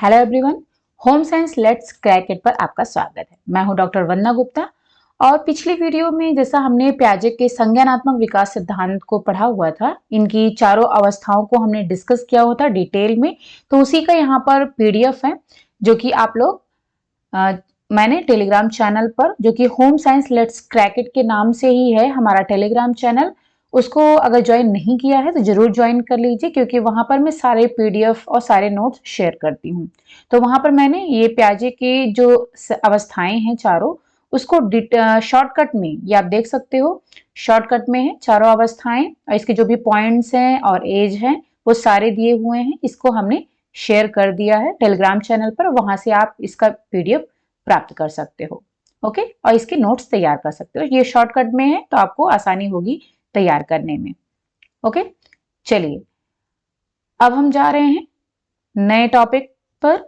Hello everyone, home science let's crack it पर आपका स्वागत है। मैं हूं डॉक्टर वंदना गुप्ता। और पिछली वीडियो में जैसा हमने पियाजे के संज्ञानात्मक विकास सिद्धांत को पढ़ा हुआ था, इनकी चारों अवस्थाओं को हमने डिस्कस किया हुआ था डिटेल में। तो उसी का यहाँ पर पीडीएफ है जो कि आप लोग मैंने टेलीग्राम चैनल पर, जो कि home science let's crack it के नाम से ही है हमारा टेलीग्राम चैनल, उसको अगर ज्वाइन नहीं किया है तो जरूर ज्वाइन कर लीजिए, क्योंकि वहां पर मैं सारे पीडीएफ और सारे नोट्स शेयर करती हूँ। तो वहां पर मैंने ये पियाजे के जो अवस्थाएं हैं चारों, उसको शॉर्टकट में, ये आप देख सकते हो, शॉर्टकट में है चारों अवस्थाएं, और इसके जो भी पॉइंट्स हैं और एज हैं वो सारे दिए हुए हैं। इसको हमने शेयर कर दिया है टेलीग्राम चैनल पर, वहां से आप इसका पीडीएफ प्राप्त कर सकते हो। ओके, और इसके नोट्स तैयार कर सकते हो। ये शॉर्टकट में है तो आपको आसानी होगी तैयार करने में। ओके, चलिए अब हम जा रहे हैं नए टॉपिक पर,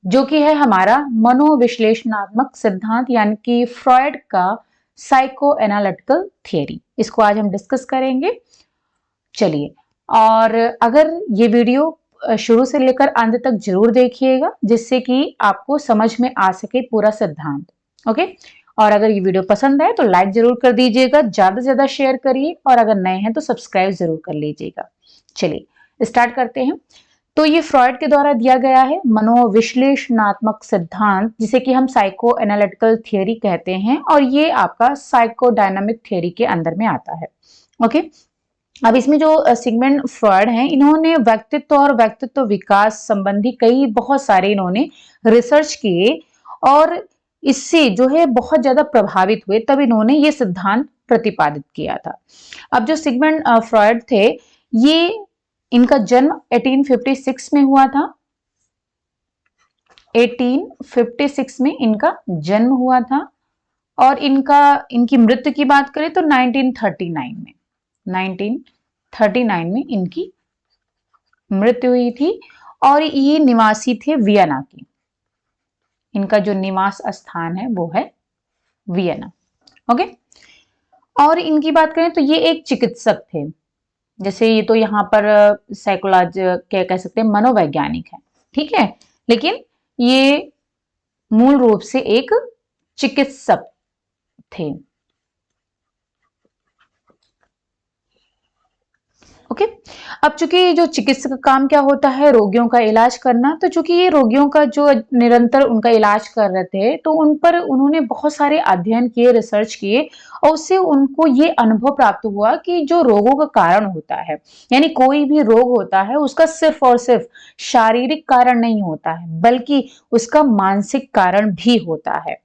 जो कि है हमारा मनोविश्लेषणात्मक सिद्धांत, यानी कि फ्रॉयड का साइको एनालिटिकल थियरी। इसको आज हम डिस्कस करेंगे। चलिए, और अगर ये वीडियो शुरू से लेकर अंत तक जरूर देखिएगा, जिससे कि आपको समझ में आ सके पूरा सिद्धांत। ओके, और अगर ये वीडियो पसंद आए तो लाइक जरूर कर दीजिएगा, ज्यादा से ज्यादा शेयर करिए, और अगर नए हैं तो सब्सक्राइब जरूर कर लीजिएगा। चलिए स्टार्ट करते हैं। तो ये फ्रॉयड के द्वारा दिया गया है मनोविश्लेषणात्मक सिद्धांत, जिसे कि हम साइको एनालिटिकल थियरी कहते हैं, और ये आपका साइकोडायनामिक थियरी के अंदर में आता है। ओके, अब इसमें जो सिगमंड फ्रॉयड हैं, इन्होंने व्यक्तित्व और व्यक्तित्व विकास संबंधी कई बहुत सारे इन्होंने रिसर्च किए, और इससे जो है बहुत ज्यादा प्रभावित हुए, तब इन्होंने ये सिद्धांत प्रतिपादित किया था। अब जो सिगमंड फ्रॉयड थे, ये इनका जन्म 1856 में हुआ था। 1856 में इनका जन्म हुआ था, और इनकी मृत्यु की बात करें तो 1939 में इनकी मृत्यु हुई थी। और ये निवासी थे वियना की। इनका जो निवास स्थान है वो है वियना। ओके, और इनकी बात करें तो ये एक चिकित्सक थे। जैसे ये तो यहाँ पर साइकोलॉजी क्या कह सकते हैं, मनोवैज्ञानिक है, ठीक है, लेकिन ये मूल रूप से एक चिकित्सक थे। ओके, अब चूंकि जो चिकित्सक का काम क्या होता है, रोगियों का इलाज करना, तो चूंकि ये रोगियों का जो निरंतर उनका इलाज कर रहे थे, तो उन पर उन्होंने बहुत सारे अध्ययन किए, रिसर्च किए, और उससे उनको ये अनुभव प्राप्त हुआ कि जो रोगों का कारण होता है, यानी कोई भी रोग होता है, उसका सिर्फ और सिर्फ शारीरिक कारण नहीं होता है, बल्कि उसका मानसिक कारण भी होता है।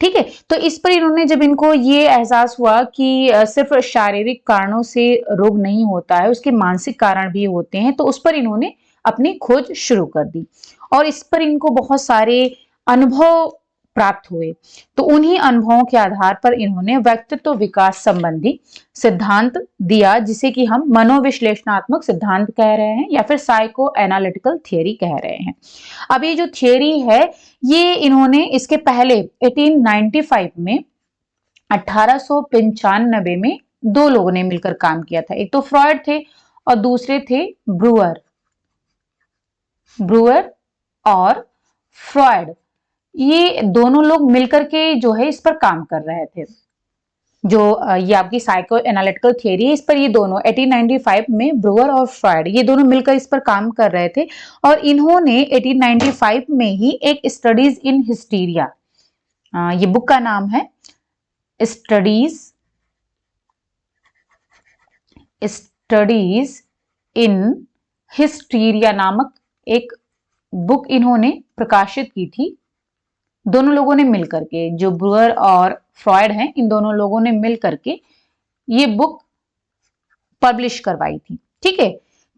ठीक है, तो इस पर इन्होंने, जब इनको ये एहसास हुआ कि सिर्फ शारीरिक कारणों से रोग नहीं होता है, उसके मानसिक कारण भी होते हैं, तो उस पर इन्होंने अपनी खोज शुरू कर दी, और इस पर इनको बहुत सारे अनुभव प्राप्त हुए। तो उन्हीं अनुभवों के आधार पर इन्होंने व्यक्तित्व विकास संबंधी सिद्धांत दिया, जिसे कि हम मनोविश्लेषणात्मक सिद्धांत कह रहे हैं, या फिर साइको एनालिटिकल थियरी कह रहे हैं। अब ये जो थियरी है, ये इन्होंने इसके पहले 1895 में 1895 में दो लोगों ने मिलकर काम किया था। एक तो फ्रॉयड थे और दूसरे थे ब्रूअर और फ्रॉयड। ये दोनों लोग मिलकर के जो है इस पर काम कर रहे थे। जो ये आपकी साइको एनालिटिकल थियरी है, इस पर ये दोनों 1895 में ब्रूअर और फ्रॉयड, ये दोनों मिलकर इस पर काम कर रहे थे। और इन्होंने 1895 में ही एक स्टडीज इन हिस्टीरिया, ये बुक का नाम है स्टडीज इन हिस्टीरिया नामक एक बुक इन्होंने प्रकाशित की थी। दोनों लोगों ने मिलकर के, जो ब्रूअर और फ्रॉयड हैं, इन दोनों लोगों ने मिलकर के ये बुक पब्लिश करवाई थी। ठीक है,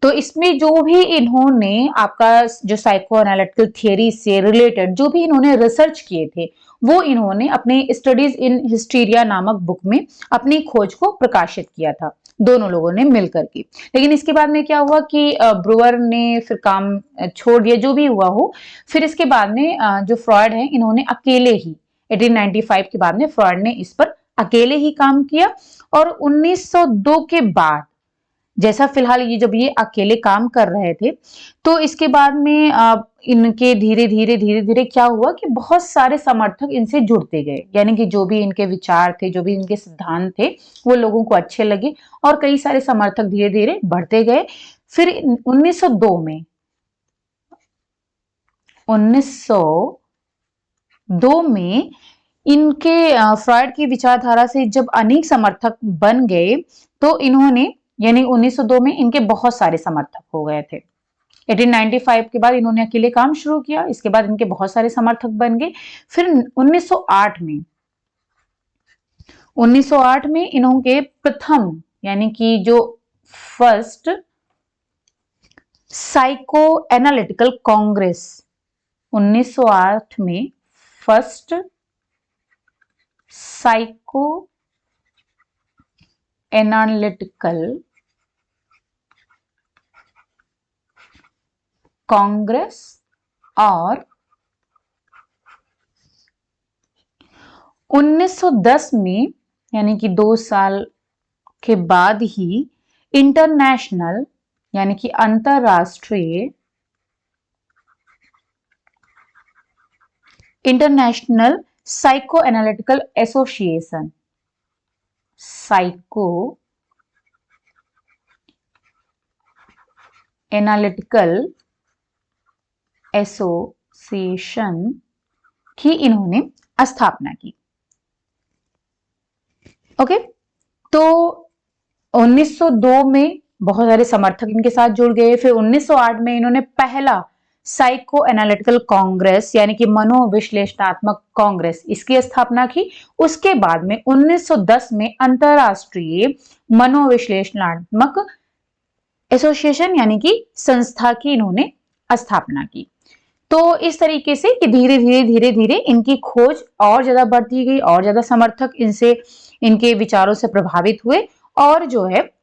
तो इसमें जो भी इन्होंने आपका जो साइको एनालिटिकल थियरी से रिलेटेड जो भी इन्होंने रिसर्च किए थे, वो इन्होंने अपने स्टडीज इन हिस्टीरिया नामक बुक में अपनी खोज को प्रकाशित किया था, दोनों लोगों ने मिलकर के। लेकिन इसके बाद में क्या हुआ कि ब्रूअर ने फिर काम छोड़ दिया, जो भी हुआ हो। फिर इसके बाद में जो फ्रॉयड है, इन्होंने अकेले ही 1895 के बाद में फ्रॉयड ने इस पर अकेले ही काम किया। और 1902 के बाद जैसा फिलहाल ये जब ये अकेले काम कर रहे थे, तो इसके बाद में इनके धीरे धीरे क्या हुआ कि बहुत सारे समर्थक इनसे जुड़ते गए, यानी कि जो भी इनके विचार थे, जो भी इनके सिद्धांत थे, वो लोगों को अच्छे लगे और कई सारे समर्थक धीरे धीरे बढ़ते गए। फिर 1902 में इनके फ्रॉइड की विचारधारा से जब अनेक समर्थक बन गए, तो इन्होंने यानी 1902 में इनके बहुत सारे समर्थक हो गए थे। 1895 के बाद इन्होंने अकेले काम शुरू किया, इसके बाद इनके बहुत सारे समर्थक बन गए। फिर 1908 में इन्होंने प्रथम यानी कि जो फर्स्ट साइको एनालिटिकल कांग्रेस, 1908 में फर्स्ट साइको एनालिटिकल कांग्रेस और 1910 में यानी कि 2 साल के बाद ही इंटरनेशनल यानी कि अंतरराष्ट्रीय international psycho analytical association, psycho analytical association की इन्होंने स्थापना की। ओके, तो 1902 में बहुत सारे समर्थक इनके साथ जुड़ गए। फिर 1908 में इन्होंने पहला साइको एनालिटिकल कांग्रेस यानी कि मनोविश्लेषणात्मक कांग्रेस, इसकी स्थापना की। उसके बाद में 1910 में अंतरराष्ट्रीय मनोविश्लेषणात्मक एसोसिएशन यानी कि संस्था की इन्होंने स्थापना की। तो इस तरीके से कि धीरे धीरे इनकी खोज और ज्यादा बढ़ती गई और ज्यादा समर्थक इनसे इनके विचारों से प्रभावित हुए और जो है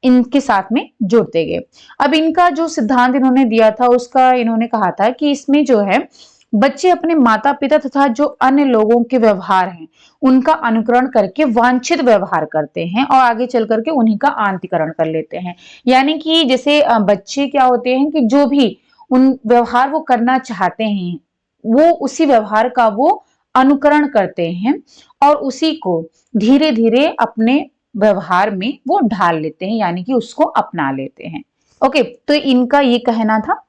इनके साथ में जुड़ते गए। अब इनका जो सिद्धांत इन्होंने दिया था उसका इन्होंने कहा था कि इसमें जो है बच्चे अपने माता पिता तथा जो अन्य लोगों के व्यवहार हैं उनका अनुकरण करके वांछित व्यवहार करते हैं और आगे चल करके उन्हीं का आंतिकरण कर लेते हैं। यानी कि जैसे बच्चे क्या होते हैं कि जो भी उन व्यवहार वो करना चाहते हैं वो उसी व्यवहार का वो अनुकरण करते हैं और उसी को धीरे धीरे अपने व्यवहार में वो ढाल लेते हैं यानी कि उसको अपना लेते हैं। ओके, तो इनका ये कहना था।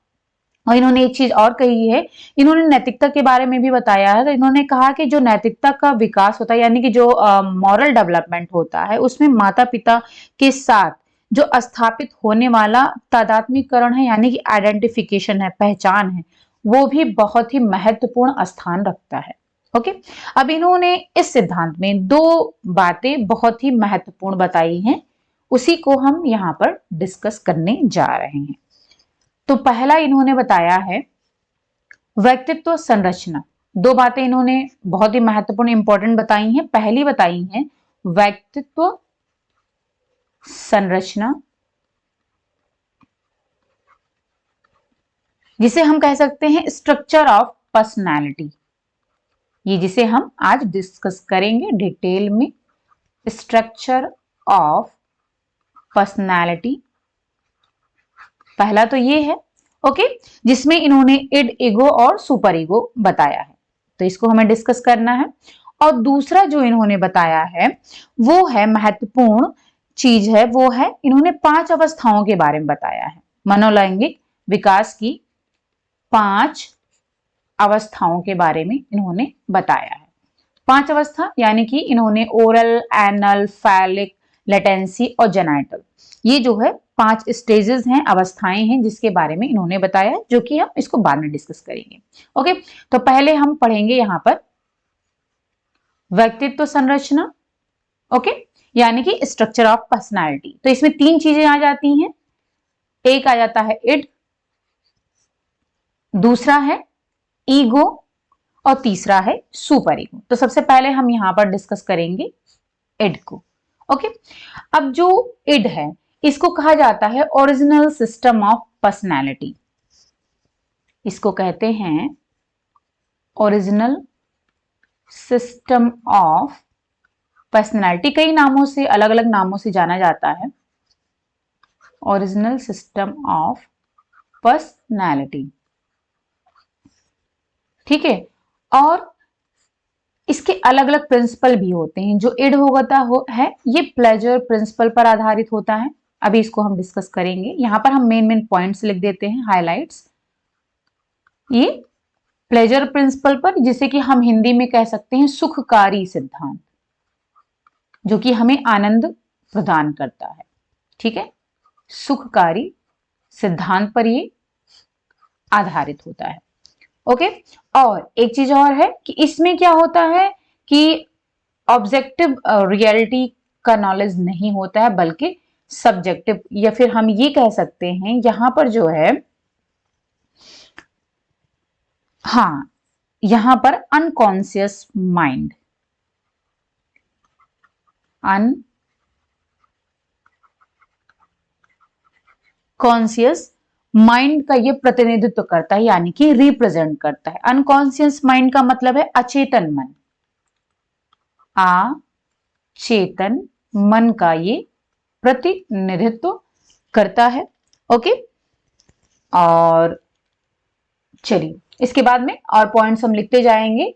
और इन्होंने एक चीज और कही है, इन्होंने नैतिकता के बारे में भी बताया है। तो इन्होंने कहा कि जो नैतिकता का विकास होता है यानी कि जो मॉरल डेवलपमेंट होता है उसमें माता पिता के साथ जो स्थापित होने वाला तादात्म्यकरण है यानी कि आइडेंटिफिकेशन है, पहचान है, वो भी बहुत ही महत्वपूर्ण स्थान रखता है। ओके, अब इन्होंने इस सिद्धांत में 2 बातें बहुत ही महत्वपूर्ण बताई हैं, उसी को हम यहाँ पर डिस्कस करने जा रहे हैं। तो पहला इन्होंने बताया है व्यक्तित्व संरचना। 2 बातें इन्होंने बहुत ही महत्वपूर्ण इंपॉर्टेंट बताई हैं। पहली बताई है व्यक्तित्व संरचना, जिसे हम कह सकते हैं स्ट्रक्चर ऑफ पर्सनालिटी। ये जिसे हम आज डिस्कस करेंगे डिटेल में, स्ट्रक्चर ऑफ पर्सनालिटी। पहला तो ये है, ओके, जिसमें इन्होंने इड, ईगो और सुपर ईगो बताया है, तो इसको हमें डिस्कस करना है। और दूसरा जो इन्होंने बताया है वो है महत्वपूर्ण चीज है, वो है इन्होंने 5 अवस्थाओं के बारे में बताया है। मनोलैंगिक विकास की 5 अवस्थाओं के बारे में इन्होंने बताया है। 5 अवस्था यानी कि इन्होंने ओरल, एनल, फैलिक, लेटेंसी और जेनाइटल, ये जो है 5 स्टेजेस हैं, अवस्थाएं हैं जिसके बारे में इन्होंने बताया, जो कि हम इसको बाद में डिस्कस करेंगे। ओके, तो पहले हम पढ़ेंगे यहां पर व्यक्तित्व संरचना, ओके, यानी कि स्ट्रक्चर ऑफ पर्सनालिटी। तो इसमें 3 चीजें आ जाती हैं, एक आ जाता है इड, दूसरा है ईगो और तीसरा है सुपर ईगो। तो सबसे पहले हम यहां पर डिस्कस करेंगे इड को। ओके, अब जो इड है इसको कहा जाता है ओरिजिनल सिस्टम ऑफ पर्सनालिटी, इसको कहते हैं ओरिजिनल सिस्टम ऑफ पर्सनालिटी। कई नामों से, अलग अलग नामों से जाना जाता है। Original system of personality. ठीक है, और इसके अलग अलग प्रिंसिपल भी होते हैं। जो इड है ये प्लेजर प्रिंसिपल पर आधारित होता है। अभी इसको हम डिस्कस करेंगे। यहां पर हम मेन मेन पॉइंट्स लिख देते हैं, हाइलाइट्स। ये प्लेजर प्रिंसिपल पर, जिसे कि हम हिंदी में कह सकते हैं सुखकारी सिद्धांत, जो कि हमें आनंद प्रदान करता है। ठीक है, सुखकारी सिद्धांत पर ये आधारित होता है। ओके, और एक चीज और है कि इसमें क्या होता है कि ऑब्जेक्टिव रियलिटी का नॉलेज नहीं होता है, बल्कि सब्जेक्टिव, या फिर हम ये कह सकते हैं यहां पर जो है, हाँ, यहां पर अनकॉन्शियस माइंड, अनकॉन्शियस माइंड का ये प्रतिनिधित्व करता है, यानी कि रिप्रेजेंट करता है। अनकॉन्शियस माइंड का मतलब है अचेतन मन, अचेतन मन का ये प्रतिनिधित्व करता है। ओके, और चलिए इसके बाद में और पॉइंट्स हम लिखते जाएंगे।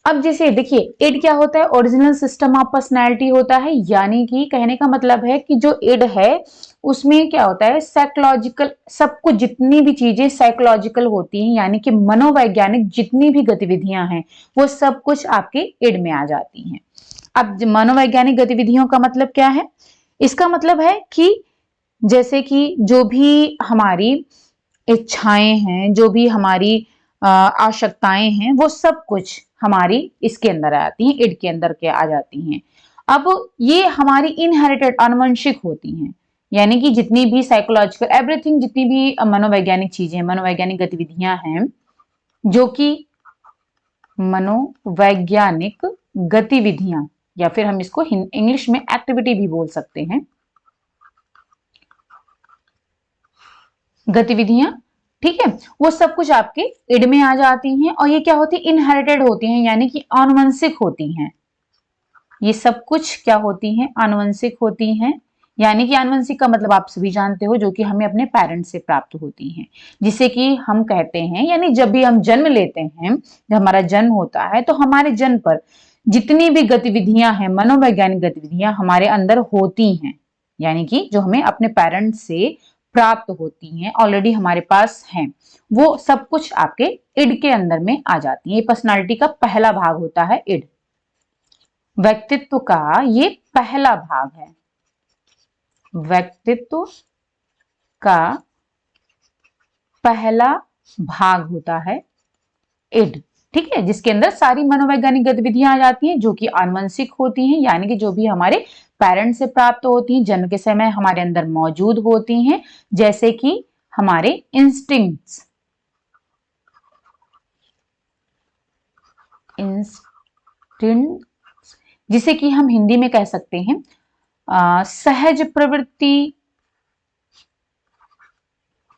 अब जैसे देखिए, इड क्या होता है, ओरिजिनल सिस्टम ऑफ पर्सनैलिटी होता है, यानी कि कहने का मतलब है कि जो इड है उसमें क्या होता है, साइकोलॉजिकल, सब कुछ, जितनी भी चीजें साइकोलॉजिकल होती हैं, यानी कि मनोवैज्ञानिक जितनी भी गतिविधियां हैं वो सब कुछ आपके इड में आ जाती हैं। अब मनोवैज्ञानिक गतिविधियों का मतलब क्या है, इसका मतलब है कि जैसे कि जो भी हमारी इच्छाएं हैं, जो भी हमारी आवश्यकताएं हैं, वो सब कुछ हमारी इसके अंदर आती हैं, इड के अंदर के आ जाती हैं। अब ये हमारी इनहेरिटेड, आनुवंशिक होती हैं, यानी कि जितनी भी साइकोलॉजिकल एवरीथिंग, जितनी भी मनोवैज्ञानिक चीजें, मनोवैज्ञानिक गतिविधियां हैं, जो कि मनोवैज्ञानिक गतिविधियां, या फिर हम इसको इंग्लिश में एक्टिविटी भी बोल सकते हैं, गतिविधियां, ठीक है, वो सब कुछ आपके इड में आ जाती हैं। और ये क्या होती है, इनहेरिटेड होती हैं, यानी कि आनुवंशिक होती हैं। ये सब कुछ क्या होती हैं, आनुवंशिक होती हैं, यानी कि आनुवंशिक का मतलब आप सभी जानते हो, जो कि हमें अपने पेरेंट्स से प्राप्त होती हैं, जिसे कि हम कहते हैं, यानी जब भी हम जन्म लेते हैं, जब हमारा जन्म होता है, तो हमारे जन्म पर जितनी भी गतिविधियां हैं, मनोवैज्ञानिक गतिविधियां हमारे अंदर होती हैं, यानी कि जो हमें अपने पेरेंट्स से प्राप्त होती हैं, ऑलरेडी हमारे पास हैं, वो सब कुछ आपके इड के अंदर में आ जाती है। ये पर्सनालिटी का पहला भाग होता है, इड। व्यक्तित्व का ये पहला भाग है, व्यक्तित्व का पहला भाग होता है इड, ठीक है, जिसके अंदर सारी मनोवैज्ञानिक गतिविधियां आ जाती हैं, जो कि आनुवंशिक होती हैं, यानी कि जो भी हमारे पेरेंट्स से प्राप्त होती हैं, जन्म के समय हमारे अंदर मौजूद होती हैं, जैसे कि हमारे इंस्टिंक्ट्स, जिसे कि हम हिंदी में कह सकते हैं सहज प्रवृत्ति,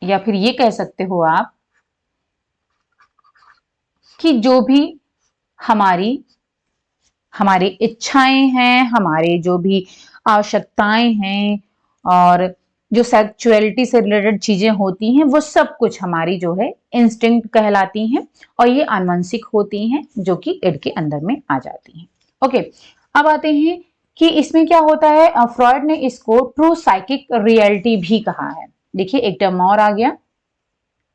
या फिर ये कह सकते हो आप कि जो भी हमारी इच्छाएं हैं, हमारे जो भी आवश्यकताएं हैं, और जो सेक्सुअलिटी से रिलेटेड चीजें होती हैं, वो सब कुछ हमारी जो है इंस्टिंक्ट कहलाती हैं, और ये आनुवंशिक होती हैं, जो कि इड के अंदर में आ जाती हैं। ओके, अब आते हैं कि इसमें क्या होता है, फ्रॉइड ने इसको ट्रू साइकिक रियलिटी भी कहा है। देखिए एक टर्म और आ गया,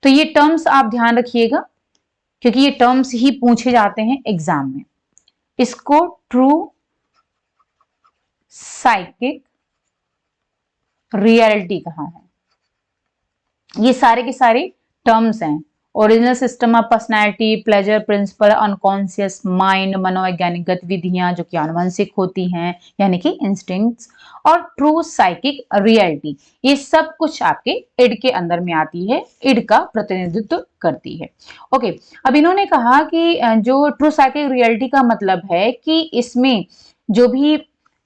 तो ये टर्म्स आप ध्यान रखिएगा, क्योंकि ये टर्म्स ही पूछे जाते हैं एग्जाम में। इसको ट्रू साइकिक रियलिटी कहा है। ये सारे के सारे टर्म्स हैं, original system of personality, pleasure principal, unconscious mind, मनोवैज्ञानिक गतिविधियां जो कि आनुवंशिक होती हैं, यानी कि इंस्टिंक्ट्स, और ट्रू साइकिक रियलिटी, ये सब कुछ आपके इड के अंदर में आती है, इड का प्रतिनिधित्व करती है। ओके, अब इन्होंने कहा कि जो ट्रू साइकिक रियलिटी का मतलब है कि इसमें जो भी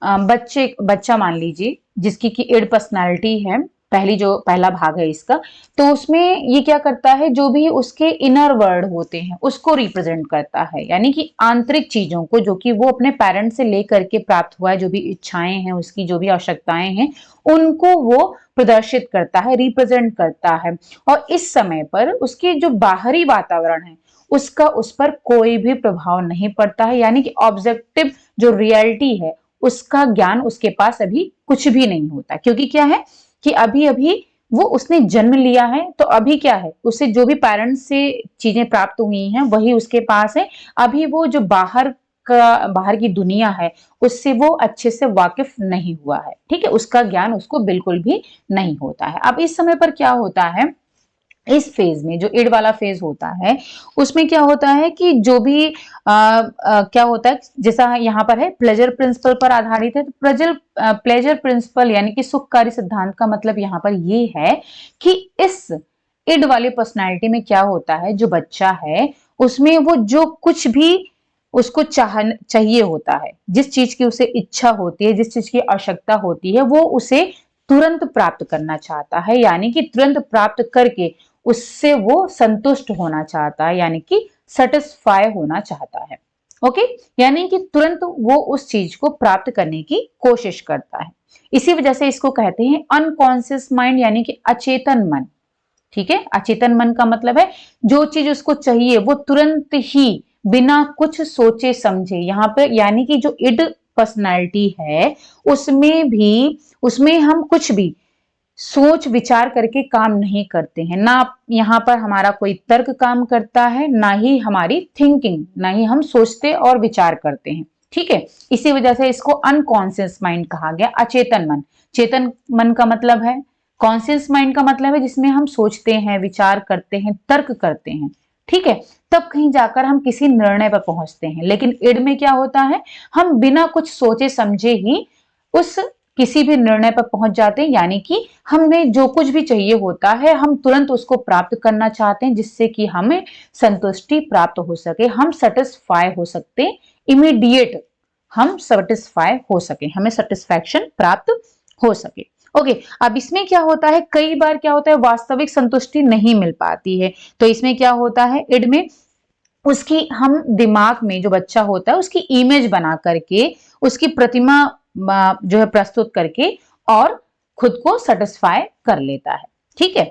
बच्चा मान लीजिए जिसकी की इड पर्सनैलिटी है, पहला भाग है इसका। तो उसमें ये क्या करता है, जो भी उसके इनर वर्ल्ड होते हैं उसको रिप्रेजेंट करता है, यानी कि आंतरिक चीजों को जो कि वो अपने पेरेंट्स से लेकर के प्राप्त हुआ है, जो भी इच्छाएं हैं उसकी, जो भी आवश्यकताएं हैं, उनको वो प्रदर्शित करता है, रिप्रेजेंट करता है। और इस समय पर उसके जो बाहरी वातावरण है उसका उस पर कोई भी प्रभाव नहीं पड़ता है, यानी कि ऑब्जेक्टिव जो रियलिटी है उसका ज्ञान उसके पास अभी कुछ भी नहीं होता, क्योंकि क्या है कि अभी अभी वो उसने जन्म लिया है, तो अभी क्या है, उसे जो भी पेरेंट्स से चीजें प्राप्त हुई हैं वही उसके पास है। अभी वो जो बाहर की दुनिया है उससे वो अच्छे से वाकिफ नहीं हुआ है, ठीक है, उसका ज्ञान उसको बिल्कुल भी नहीं होता है। अब इस समय पर क्या होता है, इस फेज में जो इड वाला फेज होता है उसमें क्या होता है कि जो भी क्या होता है, जैसा यहाँ पर है प्लेजर प्रिंसिपल पर आधारित है, तो प्लेजर प्रिंसिपल यानी कि सुखकारी सिद्धांत का मतलब यहाँ पर ये है कि इस इड वाली पर्सनालिटी में क्या होता है, जो बच्चा है उसमें वो जो कुछ भी उसको चाहिए होता है, जिस चीज की उसे इच्छा होती है, जिस चीज की आवश्यकता होती है, वो उसे तुरंत प्राप्त करना चाहता है, यानी कि तुरंत प्राप्त करके उससे वो संतुष्ट होना चाहता है, यानी कि सेटिस्फाई होना चाहता है। ओके, यानी कि तुरंत वो उस चीज को प्राप्त करने की कोशिश करता है। इसी वजह से इसको कहते हैं अनकॉन्शियस माइंड, यानी कि अचेतन मन। ठीक है, अचेतन मन का मतलब है जो चीज उसको चाहिए वो तुरंत ही बिना कुछ सोचे समझे, यहाँ पे यानी कि जो इड पर्सनालिटी है उसमें हम कुछ भी सोच विचार करके काम नहीं करते हैं, ना यहाँ पर हमारा कोई तर्क काम करता है, ना ही हमारी थिंकिंग, ना ही हम सोचते और विचार करते हैं। ठीक है, इसी वजह से इसको अनकॉन्शियस माइंड कहा गया, अचेतन मन। चेतन मन का मतलब है, कॉन्शियस माइंड का मतलब है जिसमें हम सोचते हैं, विचार करते हैं, तर्क करते हैं, ठीक है, तब कहीं जाकर हम किसी निर्णय पर पहुंचते हैं। लेकिन इड में क्या होता है, हम बिना कुछ सोचे समझे ही उस किसी भी निर्णय पर पहुंच जाते हैं, यानी कि हमें जो कुछ भी चाहिए होता है हम तुरंत उसको प्राप्त करना चाहते हैं, जिससे कि हमें संतुष्टि प्राप्त हो सके, हम सेटिस्फाई हो सकते, इमीडिएट हम सेटिस्फाई हो सके, हमें सेटिस्फैक्शन प्राप्त हो सके। ओके, अब इसमें क्या होता है, कई बार क्या होता है वास्तविक संतुष्टि नहीं मिल पाती है, तो इसमें क्या होता है, इड में उसकी हम दिमाग में जो बच्चा होता है उसकी इमेज बना करके, उसकी प्रतिमा जो है प्रस्तुत करके और खुद को सेटिस्फाई कर लेता है। ठीक है,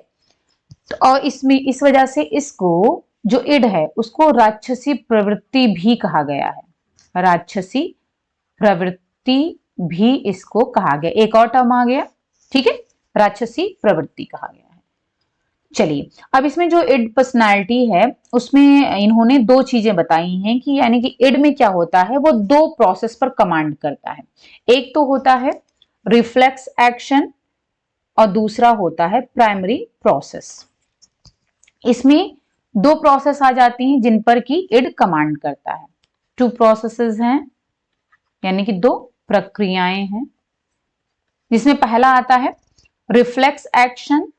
तो और इसमें इस वजह से इसको जो इड है उसको राक्षसी प्रवृत्ति भी कहा गया है, राक्षसी प्रवृत्ति भी इसको कहा गया, एक और टर्म आ गया। ठीक है, राक्षसी प्रवृत्ति कहा गया है। चलिए, अब इसमें जो इड पर्सनालिटी है उसमें इन्होंने दो चीजें बताई हैं कि यानी कि इड में क्या होता है, वो दो प्रोसेस पर कमांड करता है। एक तो होता है रिफ्लेक्स एक्शन और दूसरा होता है प्राइमरी प्रोसेस। इसमें दो प्रोसेस आ जाती हैं जिन पर कि इड कमांड करता है। टू प्रोसेसेस हैं, यानी कि दो प्रक्रियाएं हैं, जिसमें पहला आता है रिफ्लेक्स एक्शन,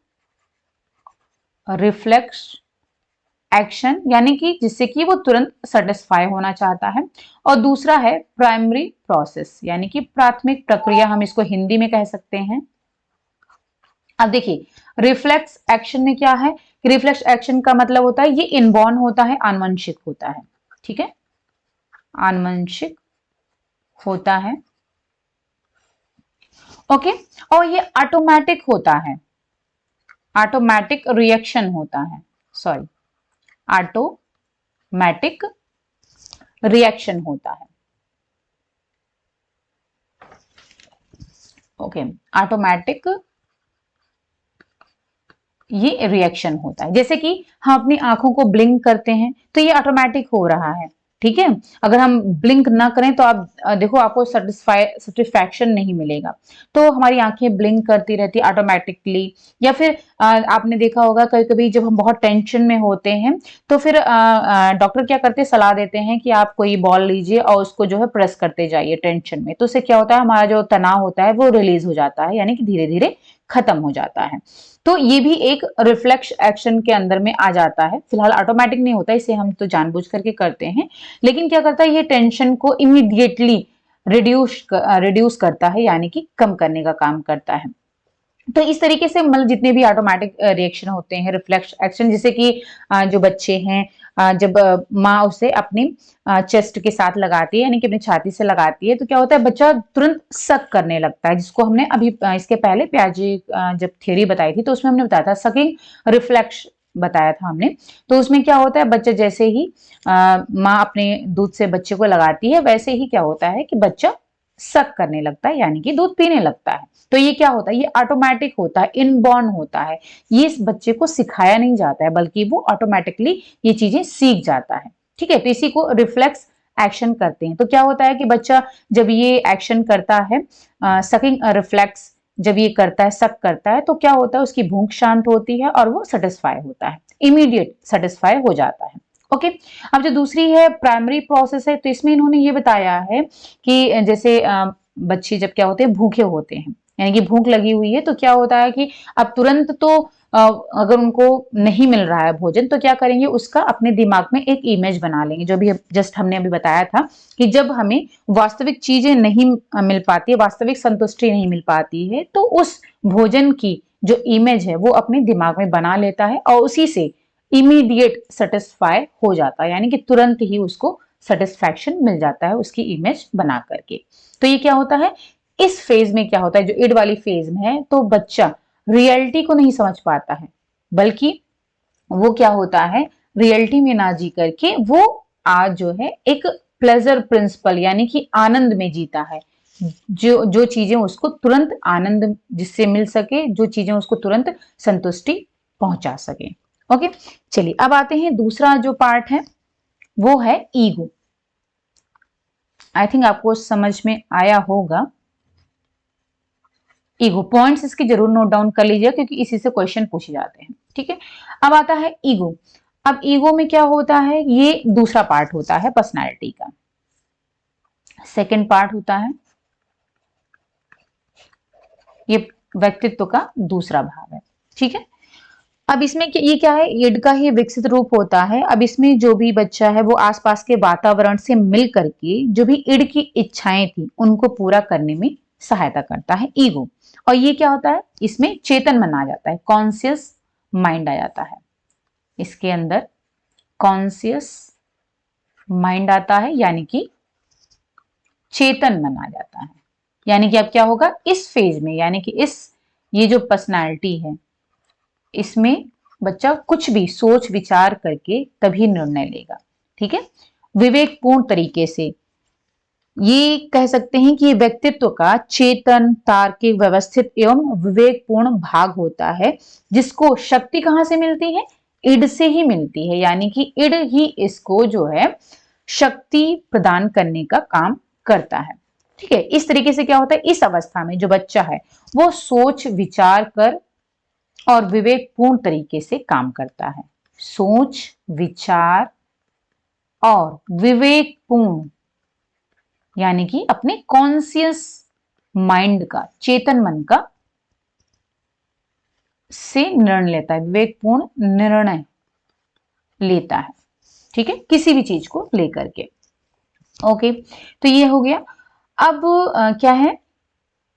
रिफ्लेक्स एक्शन यानी कि जिससे कि वो तुरंत सेटिस्फाई होना चाहता है, और दूसरा है प्राइमरी प्रोसेस यानी कि प्राथमिक प्रक्रिया, हम इसको हिंदी में कह सकते हैं। अब देखिए, रिफ्लेक्स एक्शन में क्या है, रिफ्लेक्स एक्शन का मतलब होता है ये इनबॉर्न होता है, आनुवंशिक होता है। ठीक है, आनुवंशिक होता है। ओके, और ये ऑटोमेटिक होता है, ऑटोमेटिक रिएक्शन होता है, सॉरी, ऑटोमेटिक रिएक्शन होता है। ओके, ऑटोमेटिक ये रिएक्शन होता है, जैसे कि हम अपनी आंखों को ब्लिंक करते हैं तो ये ऑटोमेटिक हो रहा है। ठीक है, अगर हम ब्लिंक ना करें तो आप देखो आपको सेटिस्फैक्शन नहीं मिलेगा, तो हमारी आंखें ब्लिंक करती रहती ऑटोमेटिकली। या फिर आपने देखा होगा कभी कभी जब हम बहुत टेंशन में होते हैं तो फिर डॉक्टर क्या करते हैं, सलाह देते हैं कि आप कोई बॉल लीजिए और उसको जो है प्रेस करते जाइए टेंशन में, तो उससे क्या होता है, हमारा जो तनाव होता है वो रिलीज हो जाता है, यानी कि धीरे धीरे खत्म हो जाता है। तो ये भी एक रिफ्लेक्स एक्शन के अंदर में आ जाता है। फिलहाल ऑटोमेटिक नहीं होता, इसे हम तो जानबूझ करके करते हैं, लेकिन क्या करता है ये टेंशन को इमीडिएटली रिड्यूस करता है, यानी कि कम करने का काम करता है। तो इस तरीके से मतलब जितने भी ऑटोमेटिक रिएक्शन होते हैं, रिफ्लेक्स एक्शन, जैसे कि जो बच्चे हैं, जब माँ उसे अपनी चेस्ट के साथ लगाती है, यानी कि अपनी छाती से लगाती है, तो क्या होता है, बच्चा तुरंत सक करने लगता है, जिसको हमने अभी इसके पहले प्याजे जब थ्योरी बताई थी तो उसमें हमने बताया था सकिंग रिफ्लेक्स बताया था हमने। तो उसमें क्या होता है, बच्चा जैसे ही माँ अपने दूध से बच्चे को लगाती है, वैसे ही क्या होता है कि बच्चा सक करने लगता है, यानी कि दूध पीने लगता है। तो ये क्या होता है, ये ऑटोमेटिक होता है, इनबॉर्न होता है, ये इस बच्चे को सिखाया नहीं जाता है, बल्कि वो ऑटोमेटिकली ये चीजें सीख जाता है। ठीक है, तो इसी को रिफ्लेक्स एक्शन करते हैं। तो क्या होता है कि बच्चा जब ये एक्शन करता है, सकिंग रिफ्लेक्स जब ये करता है, सक करता है, तो क्या होता है, उसकी भूख शांत होती है और वो सेटिस्फाई होता है, इमीडिएट सेटिस्फाई हो जाता है। ओके। अब जो दूसरी है प्राइमरी प्रोसेस है, तो इसमें इन्होंने ये बताया है कि जैसे बच्चे जब क्या होते हैं, भूखे होते हैं, यानी कि भूख लगी हुई है, तो क्या होता है कि अब तुरंत तो अगर उनको नहीं मिल रहा है भोजन, तो क्या करेंगे, उसका अपने दिमाग में एक इमेज बना लेंगे, जो भी जस्ट हमने अभी बताया था कि जब हमें वास्तविक चीजें नहीं मिल पाती है, वास्तविक संतुष्टि नहीं मिल पाती है, तो उस भोजन की जो इमेज है वो अपने दिमाग में बना लेता है और उसी से इमीडिएट सेटिस्फाई हो जाता है, यानी कि तुरंत ही उसको सेटिस्फैक्शन मिल जाता है उसकी इमेज बना करके। तो ये क्या होता है, इस फेज में क्या होता है, जो इड वाली फेज में है, तो बच्चा रियलिटी को नहीं समझ पाता है, बल्कि वो क्या होता है, रियलिटी में ना जी करके वो आज जो है एक प्लेजर प्रिंसिपल, यानी कि आनंद में जीता है, जो जो चीजें उसको तुरंत आनंद जिससे मिल सके, जो चीजें उसको तुरंत संतुष्टि पहुंचा सके। ओके, चलिए अब आते हैं दूसरा जो पार्ट है, वो है ईगो। आई थिंक आपको समझ में आया होगा। ईगो पॉइंट्स इसके जरूर नोट डाउन कर लीजिए, क्योंकि इसी से क्वेश्चन पूछे जाते हैं। ठीक है, अब आता है ईगो। अब ईगो में क्या होता है, ये दूसरा पार्ट होता है पर्सनालिटी का, सेकंड पार्ट होता है, ये व्यक्तित्व का दूसरा भाग है। ठीक है, अब इसमें ये क्या है, इड का ही विकसित रूप होता है। अब इसमें जो भी बच्चा है वो आसपास के वातावरण से मिल करके जो भी इड की इच्छाएं थी उनको पूरा करने में सहायता करता है ईगो। और ये क्या होता है, इसमें चेतन मन आ जाता है, कॉन्शियस माइंड आ जाता है, इसके अंदर कॉन्शियस माइंड आता है, यानी कि चेतन मन आ जाता है। यानी कि अब क्या होगा इस फेज में, यानी कि इस ये जो पर्सनालिटी है, इसमें बच्चा कुछ भी सोच विचार करके तभी निर्णय लेगा। ठीक है, विवेकपूर्ण तरीके से, ये कह सकते हैं कि व्यक्तित्व का चेतन, तार्किक, व्यवस्थित एवं विवेकपूर्ण भाग होता है, जिसको शक्ति कहां से मिलती है, इड से ही मिलती है, यानी कि इड ही इसको जो है शक्ति प्रदान करने का काम करता है। ठीक है, इस तरीके से क्या होता है, इस अवस्था में जो बच्चा है वो सोच विचार कर और विवेकपूर्ण तरीके से काम करता है, सोच विचार और विवेकपूर्ण, यानी कि अपने कॉन्शियस माइंड का, चेतन मन का से निर्णय लेता है, विवेकपूर्ण निर्णय लेता है। ठीक है, किसी भी चीज को लेकर के। ओके, तो ये हो गया। अब क्या है,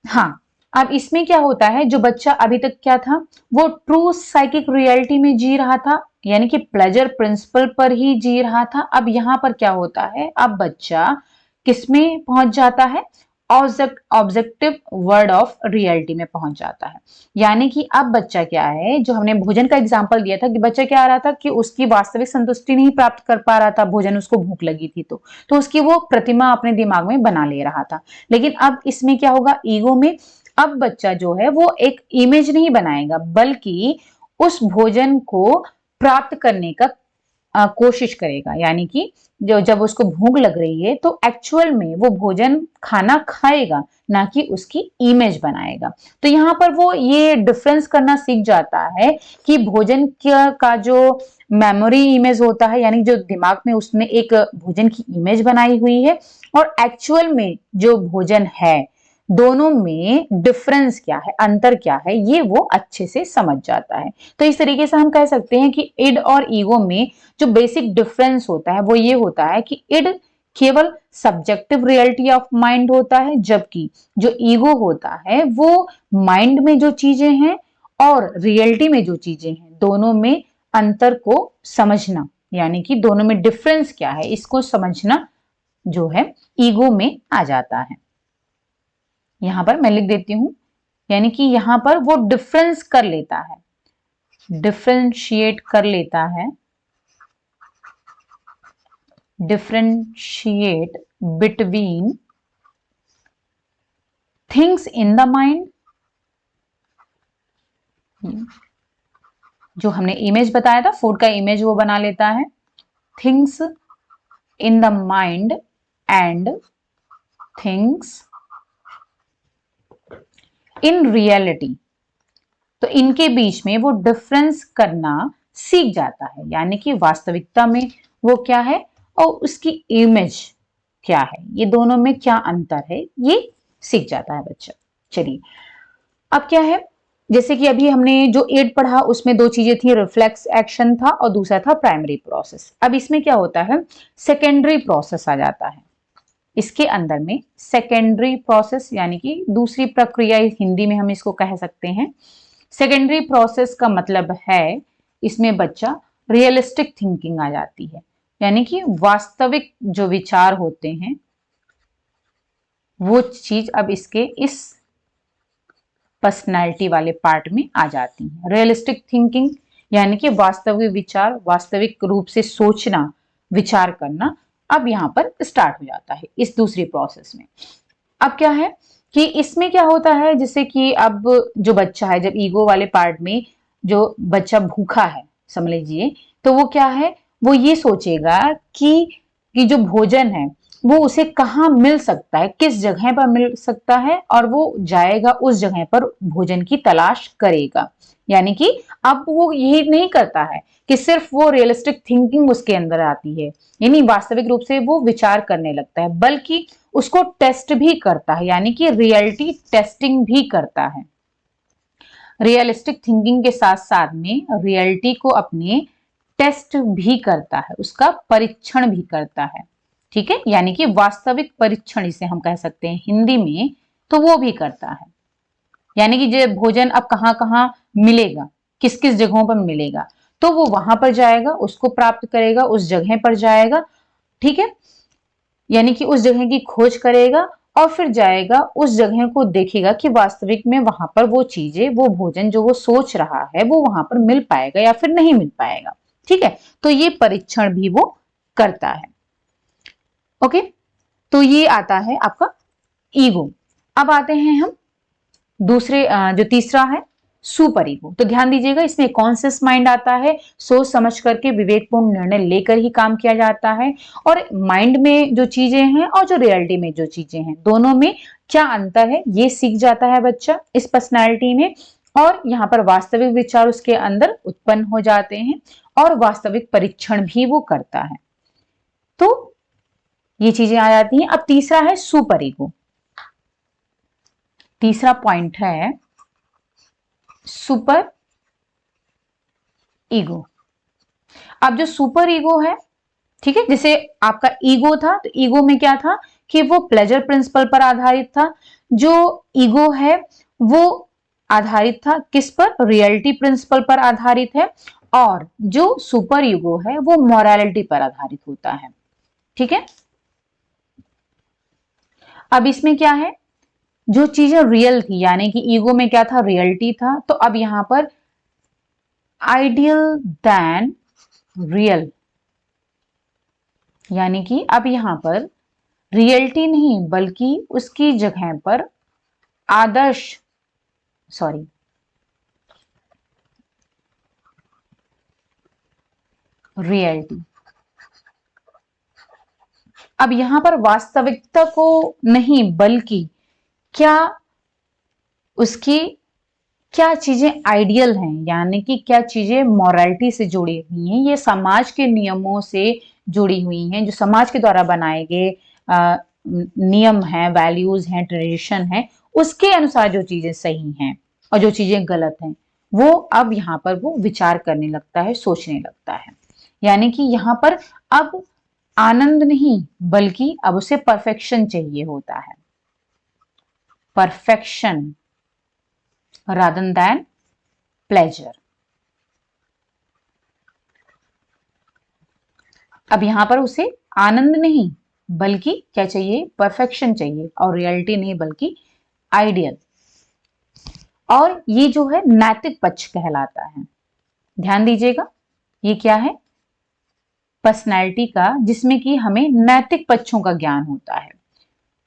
हाँ, अब इसमें क्या होता है, जो बच्चा अभी तक क्या था, वो ट्रू साइकिक रियलिटी में जी रहा था, यानी कि प्लेजर प्रिंसिपल पर ही जी रहा था। अब यहां पर क्या होता है, अब बच्चा किसमें पहुंच जाता है, ऑब्जेक्टिव वर्ड ऑफ रियलिटी में पहुंच जाता है। यानी कि अब बच्चा क्या है, जो हमने भोजन का एग्जाम्पल दिया था कि बच्चा क्या आ रहा था कि उसकी वास्तविक संतुष्टि नहीं प्राप्त कर पा रहा था, भोजन उसको भूख लगी थी, तो उसकी वो प्रतिमा अपने दिमाग में बना ले रहा था। लेकिन अब इसमें क्या होगा, ईगो में अब बच्चा जो है वो एक इमेज नहीं बनाएगा, बल्कि उस भोजन को प्राप्त करने का कोशिश करेगा। यानी कि जो जब उसको भूख लग रही है तो एक्चुअल में वो भोजन खाना खाएगा, ना कि उसकी इमेज बनाएगा। तो यहाँ पर वो ये डिफरेंस करना सीख जाता है कि भोजन का जो मेमोरी इमेज होता है, यानी जो दिमाग में उसने एक भोजन की इमेज बनाई हुई है, और एक्चुअल में जो भोजन है, दोनों में डिफरेंस क्या है, अंतर क्या है, ये वो अच्छे से समझ जाता है। तो इस तरीके से हम कह सकते हैं कि इड और ईगो में जो बेसिक डिफरेंस होता है वो ये होता है कि इड केवल सब्जेक्टिव रियलिटी ऑफ माइंड होता है, जबकि जो ईगो होता है वो माइंड में जो चीजें हैं और रियलिटी में जो चीजें हैं दोनों में अंतर को समझना, यानी कि दोनों में डिफरेंस क्या है इसको समझना जो है ईगो में आ जाता है। यहां पर मैं लिख देती हूं, यानी कि यहां पर वो डिफरेंस कर लेता है, डिफरेंशिएट कर लेता है, differentiate between things in the mind, जो हमने इमेज बताया था फूड का इमेज वो बना लेता है, things in the mind and things in reality. तो इनके बीच में वो डिफरेंस करना सीख जाता है, यानी कि वास्तविकता में वो क्या है और उसकी इमेज क्या है, ये दोनों में क्या अंतर है ये सीख जाता है बच्चा। चलिए अब क्या है, जैसे कि अभी हमने जो 8 पढ़ा उसमें दो चीजें थी, रिफ्लेक्स एक्शन था और दूसरा था प्राइमरी प्रोसेस। अब इसमें क्या होता है, सेकेंडरी प्रोसेस आ जाता है इसके अंदर में, सेकेंडरी प्रोसेस यानी कि दूसरी प्रक्रिया, हिंदी में हम इसको कह सकते हैं। सेकेंडरी प्रोसेस का मतलब है इसमें बच्चा रियलिस्टिक थिंकिंग आ जाती है, यानी कि वास्तविक जो विचार होते हैं वो चीज अब इसके इस पर्सनैलिटी वाले पार्ट में आ जाती है। रियलिस्टिक थिंकिंग यानी कि वास्तविक विचार, वास्तविक रूप से सोचना, विचार करना अब यहां पर स्टार्ट हो जाता है इस दूसरी प्रोसेस में। अब क्या है कि इसमें क्या होता है, जैसे कि अब जो बच्चा है, जब ईगो वाले पार्ट में जो बच्चा भूखा है समझ लीजिए, तो वो क्या है, वो ये सोचेगा कि जो भोजन है वो उसे कहाँ मिल सकता है, किस जगह पर मिल सकता है, और वो जाएगा उस जगह पर भोजन की तलाश करेगा। यानी कि अब वो यही नहीं करता है कि सिर्फ वो रियलिस्टिक थिंकिंग उसके अंदर आती है, यानी वास्तविक रूप से वो विचार करने लगता है, बल्कि उसको टेस्ट भी करता है, यानी कि रियलिटी टेस्टिंग भी करता है। रियलिस्टिक थिंकिंग के साथ साथ में रियलिटी को अपने टेस्ट भी करता है, उसका परीक्षण भी करता है। ठीक है, यानी कि वास्तविक परीक्षण इसे हम कह सकते हैं हिंदी में, तो वो भी करता है। यानी कि जो भोजन अब कहाँ कहाँ मिलेगा, किस किस जगहों पर मिलेगा, तो वो वहां पर जाएगा, उसको प्राप्त करेगा, उस जगह पर जाएगा। ठीक है, यानी कि उस जगह की खोज करेगा और फिर जाएगा उस जगह को देखेगा कि वास्तविक में वहां पर वो चीजें, वो भोजन जो वो सोच रहा है वो वहां पर मिल पाएगा या फिर नहीं मिल पाएगा। ठीक है, तो ये परीक्षण भी वो करता है। ओके, तो ये आता है आपका ईगो। अब आते हैं हम दूसरे जो तीसरा है सुपर ईगो। तो ध्यान दीजिएगा, इसमें कॉन्शियस माइंड आता है, सोच समझ करके विवेकपूर्ण निर्णय लेकर ही काम किया जाता है, और माइंड में जो चीजें हैं और जो रियलिटी में जो चीजें हैं दोनों में क्या अंतर है ये सीख जाता है बच्चा इस पर्सनैलिटी में, और यहाँ पर वास्तविक विचार उसके अंदर उत्पन्न हो जाते हैं और वास्तविक परीक्षण भी वो करता है। तो ये चीजें आ जाती हैं। अब तीसरा है सुपर ईगो। तीसरा पॉइंट है सुपर ईगो। अब जो सुपर ईगो है, ठीक है, जैसे आपका ईगो था तो ईगो में क्या था कि वो प्लेजर प्रिंसिपल पर आधारित था। जो ईगो है वो आधारित था किस पर, रियलिटी प्रिंसिपल पर आधारित है, और जो सुपर ईगो है वो मॉरलिटी पर आधारित होता है। ठीक है, अब इसमें क्या है, जो चीजें रियल थी, यानी कि ईगो में क्या था, रियलिटी था, तो अब यहां पर आइडियल देन रियल, यानी कि अब यहां पर रियलिटी नहीं बल्कि उसकी जगह पर आदर्श, सॉरी, रियलिटी। अब यहां पर वास्तविकता को नहीं बल्कि क्या उसकी क्या चीजें आइडियल हैं, यानी कि क्या चीजें मॉरलिटी से जुड़ी हुई हैं, ये समाज के नियमों से जुड़ी हुई हैं, जो समाज के द्वारा बनाए गए नियम हैं, वैल्यूज हैं, ट्रेडिशन है, उसके अनुसार जो चीजें सही हैं और जो चीजें गलत हैं वो अब यहाँ पर वो विचार करने लगता है, सोचने लगता है। यानी कि यहाँ पर अब आनंद नहीं बल्कि अब उसे परफेक्शन चाहिए होता है, परफेक्शन rather than प्लेजर। अब यहां पर उसे आनंद नहीं बल्कि क्या चाहिए, परफेक्शन चाहिए, और रियलिटी नहीं बल्कि आइडियल। और ये जो है नैतिक पक्ष कहलाता है। ध्यान दीजिएगा, ये क्या है, पर्सनैलिटी का जिसमें कि हमें नैतिक पक्षों का ज्ञान होता है,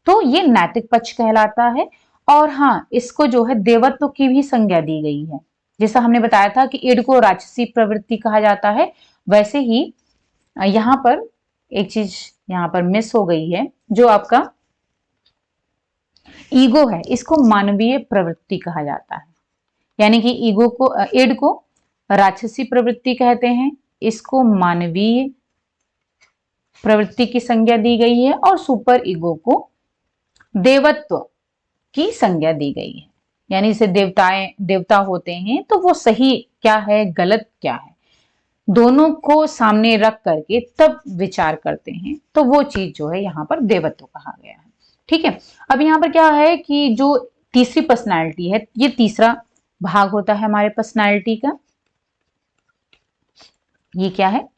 तो ये नैतिक पक्ष कहलाता है। और हाँ, इसको जो है देवत्व की भी संज्ञा दी गई है। जैसा हमने बताया था कि ईड को राक्षसी प्रवृत्ति कहा जाता है, वैसे ही यहाँ पर एक चीज यहाँ पर मिस हो गई है, जो आपका ईगो है, इसको मानवीय प्रवृत्ति कहा जाता है। यानी कि ईगो को, ईड को राक्षसी प्रवृत्ति कहते हैं, इसको मानवीय प्रवृत्ति की संज्ञा दी गई है, और सुपर ईगो को देवत्व की संज्ञा दी गई है। यानी जैसे देवता होते हैं, तो वो सही क्या है, गलत क्या है, दोनों को सामने रख करके तब विचार करते हैं, तो वो चीज जो है यहाँ पर देवत्व कहा गया है। ठीक है, अब यहाँ पर क्या है कि जो तीसरी पर्सनालिटी है, ये तीसरा भाग होता है हमारे पर्सनालिटी का। ये क्या है,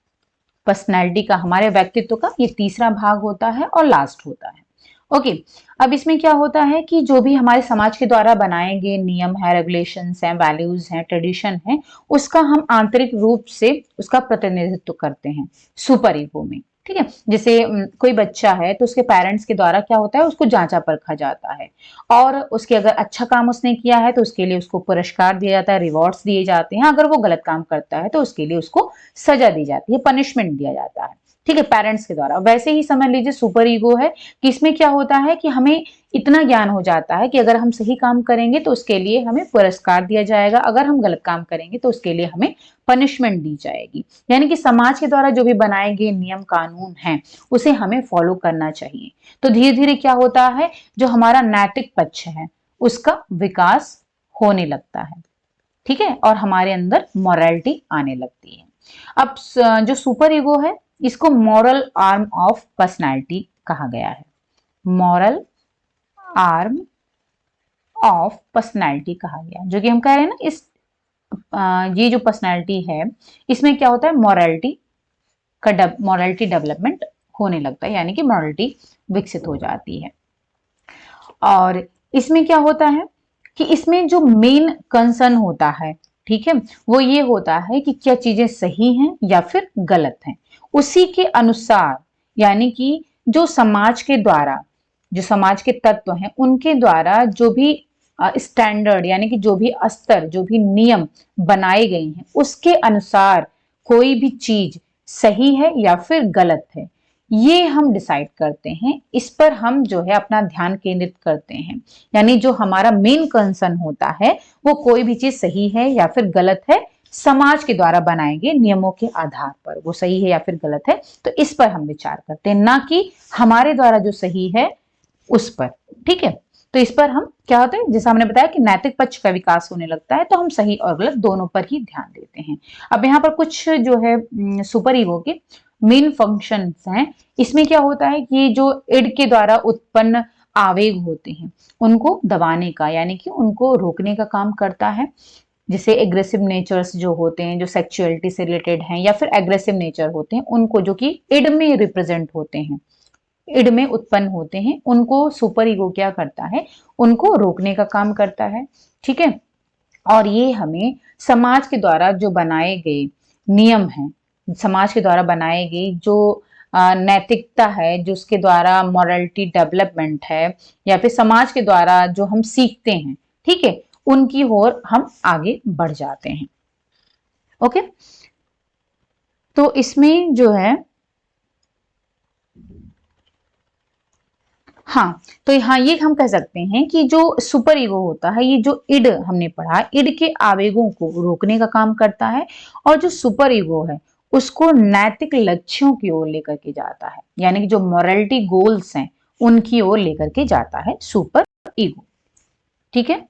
पर्सनालिटी का, हमारे व्यक्तित्व का ये तीसरा भाग होता है और लास्ट होता है। ओके, अब इसमें क्या होता है कि जो भी हमारे समाज के द्वारा बनाए गए नियम है, रेगुलेशंस हैं, वैल्यूज हैं, ट्रेडिशन है, उसका हम आंतरिक रूप से उसका प्रतिनिधित्व करते हैं सुपर ईगो में। ठीक है, जैसे कोई बच्चा है तो उसके पेरेंट्स के द्वारा क्या होता है, उसको जांचा परखा जाता है, और उसके अगर अच्छा काम उसने किया है तो उसके लिए उसको पुरस्कार दिया जाता है, रिवॉर्ड्स दिए जाते हैं। अगर वो गलत काम करता है तो उसके लिए उसको सजा दी जाती है, पनिशमेंट दिया जाता है। ठीक है, पेरेंट्स के द्वारा। वैसे ही समझ लीजिए सुपर ईगो है कि इसमें क्या होता है कि हमें इतना ज्ञान हो जाता है कि अगर हम सही काम करेंगे तो उसके लिए हमें पुरस्कार दिया जाएगा, अगर हम गलत काम करेंगे तो उसके लिए हमें पनिशमेंट दी जाएगी। यानी कि समाज के द्वारा जो भी बनाए गए नियम कानून हैं, उसे हमें फॉलो करना चाहिए। तो धीरे धीरे क्या होता है, जो हमारा नैतिक पक्ष है उसका विकास होने लगता है। ठीक है, और हमारे अंदर मॉरलिटी आने लगती है। अब जो सुपर ईगो है, इसको मॉरल आर्म ऑफ पर्सनैलिटी कहा गया है। मॉरल आर्म ऑफ पर्सनैलिटी कहा गया, जो कि हम कह रहे हैं ना, इस ये जो पर्सनैलिटी है, इसमें क्या होता है, मॉरलिटी डेवलपमेंट होने लगता है, यानी कि मॉरलिटी विकसित हो जाती है। और इसमें क्या होता है कि इसमें जो मेन कंसर्न होता है, ठीक है, वो ये होता है कि क्या चीजें सही हैं या फिर गलत हैं, उसी के अनुसार। यानी कि जो समाज के द्वारा, जो समाज के तत्व हैं, उनके द्वारा जो भी स्टैंडर्ड यानी कि जो भी स्तर, जो भी नियम बनाए गए हैं, उसके अनुसार कोई भी चीज सही है या फिर गलत है, ये हम डिसाइड करते हैं। इस पर हम जो है अपना ध्यान केंद्रित करते हैं। यानी जो हमारा मेन कंसर्न होता है, वो कोई भी चीज सही है या फिर गलत है, समाज के द्वारा बनाए गए नियमों के आधार पर वो सही है या फिर गलत है, तो इस पर हम विचार करते हैं, ना कि हमारे द्वारा जो सही है उस पर। ठीक है, तो इस पर हम क्या होता है, जैसा हमने बताया कि नैतिक पक्ष का विकास होने लगता है, तो हम सही और गलत दोनों पर ही ध्यान देते हैं। अब यहाँ पर कुछ जो है सुपर ईगो के मेन फंक्शंस हैं। इसमें क्या होता है कि जो इड के द्वारा उत्पन्न आवेग होते हैं, उनको दबाने का, यानी कि उनको रोकने का काम करता है। जैसे एग्रेसिव नेचर्स जो होते हैं, जो सेक्सुअलिटी से रिलेटेड हैं, या फिर एग्रेसिव नेचर होते हैं, उनको जो कि इड में रिप्रेजेंट होते हैं, इड में उत्पन्न होते हैं, उनको सुपर ईगो क्या करता है, उनको रोकने का काम करता है। ठीक है, और ये हमें समाज के द्वारा जो बनाए गए नियम हैं, समाज के द्वारा बनाए गए जो नैतिकता है, जो उसके द्वारा मॉरलिटी डेवलपमेंट है, या फिर समाज के द्वारा जो हम सीखते हैं, ठीक है, उनकी ओर हम आगे बढ़ जाते हैं। ओके, तो इसमें जो है, हाँ, तो हाँ, ये हम कह सकते हैं कि जो सुपर ईगो होता है, ये जो इड हमने पढ़ा, इड के आवेगों को रोकने का काम करता है, और जो सुपर ईगो है उसको नैतिक लक्ष्यों की ओर लेकर के जाता है, यानी कि जो मॉरलिटी गोल्स हैं उनकी ओर लेकर के जाता है सुपर ईगो। ठीक है,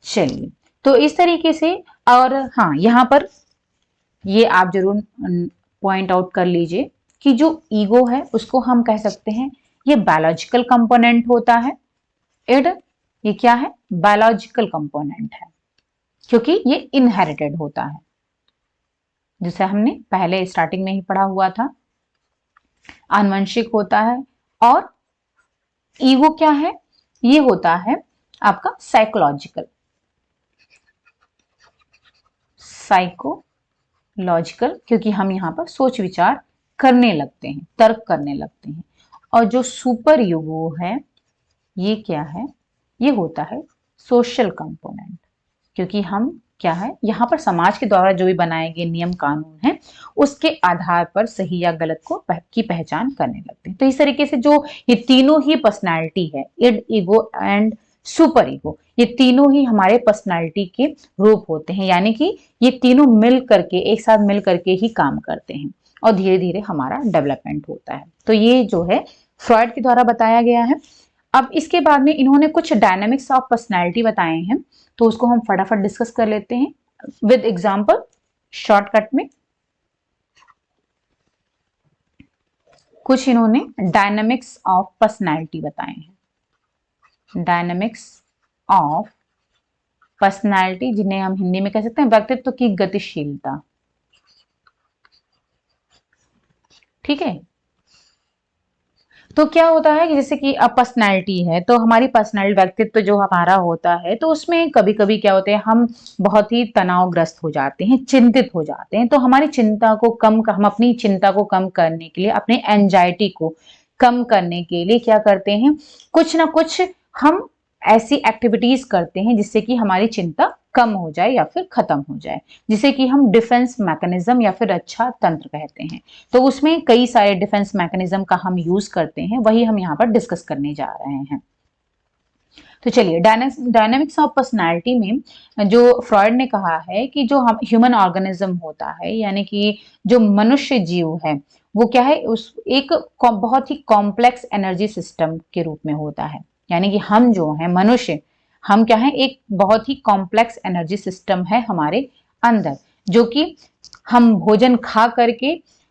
चलिए, तो इस तरीके से। और हाँ, यहाँ पर ये आप जरूर पॉइंट आउट कर लीजिए कि जो ईगो है उसको हम कह सकते हैं ये बायोलॉजिकल कंपोनेंट होता है। इड ये क्या है? बायोलॉजिकल कंपोनेंट है, क्योंकि ये इनहेरिटेड होता है, जिसे हमने पहले स्टार्टिंग में ही पढ़ा हुआ था, आनुवंशिक होता है। और ईगो क्या है? ये होता है आपका साइकोलॉजिकल, साइकोलॉजिकल, क्योंकि हम यहाँ पर सोच विचार करने लगते हैं, तर्क करने लगते हैं। और जो सुपर ईगो है ये क्या है? ये होता है सोशल कंपोनेंट, क्योंकि हम क्या है, यहाँ पर समाज के द्वारा जो भी बनाए गए नियम कानून हैं उसके आधार पर सही या गलत की पहचान करने लगते हैं। तो इस तरीके से जो ये तीनों ही पर्सनालिटी है, id, ego and super ego, ये तीनों ही हमारे पर्सनालिटी के रूप होते हैं, यानी कि ये तीनों मिल करके, एक साथ मिल करके ही काम करते हैं और धीरे धीरे हमारा डेवलपमेंट होता है। तो ये जो है फ्रॉइड के द्वारा बताया गया है। अब इसके बाद में इन्होंने कुछ डायनामिक्स ऑफ पर्सनैलिटी बताए हैं, तो उसको हम फटाफट डिस्कस कर लेते हैं विद एग्जांपल, शॉर्टकट में। कुछ इन्होंने डायनामिक्स ऑफ पर्सनैलिटी बताए हैं। डायनामिक्स ऑफ पर्सनैलिटी, जिन्हें हम हिंदी में कह सकते हैं व्यक्तित्व की गतिशीलता। ठीक है, तो क्या होता है कि जैसे कि पर्सनैलिटी है, तो हमारी पर्सनैलिटी, व्यक्तित्व जो हमारा होता है, तो उसमें कभी कभी क्या होता है, हम बहुत ही तनावग्रस्त हो जाते हैं, चिंतित हो जाते हैं। तो हमारी चिंता को हम अपनी चिंता को कम करने के लिए, अपने एंजाइटी को कम करने के लिए क्या करते हैं, कुछ ना कुछ हम ऐसी एक्टिविटीज करते हैं जिससे कि हमारी चिंता कम हो जाए या फिर खत्म हो जाए, जिसे कि हम डिफेंस मैकेनिज्म या फिर रक्षा तंत्र कहते हैं। तो उसमें कई सारे डिफेंस मैकेनिज्म का हम यूज करते हैं, वही हम यहाँ पर डिस्कस करने जा रहे हैं। तो चलिए, डायनामिक्स ऑफ पर्सनालिटी में जो फ्रॉइड ने कहा है कि जो हम ह्यूमन ऑर्गेनिज्म होता है, यानी कि जो मनुष्य जीव है, वो क्या है, उस एक बहुत ही कॉम्प्लेक्स एनर्जी सिस्टम के रूप में होता है। यानी कि हम जो है मनुष्य, हम क्या है, एक बहुत ही कॉम्प्लेक्स एनर्जी सिस्टम है हमारे अंदर, जो कि हम भोजन खा करके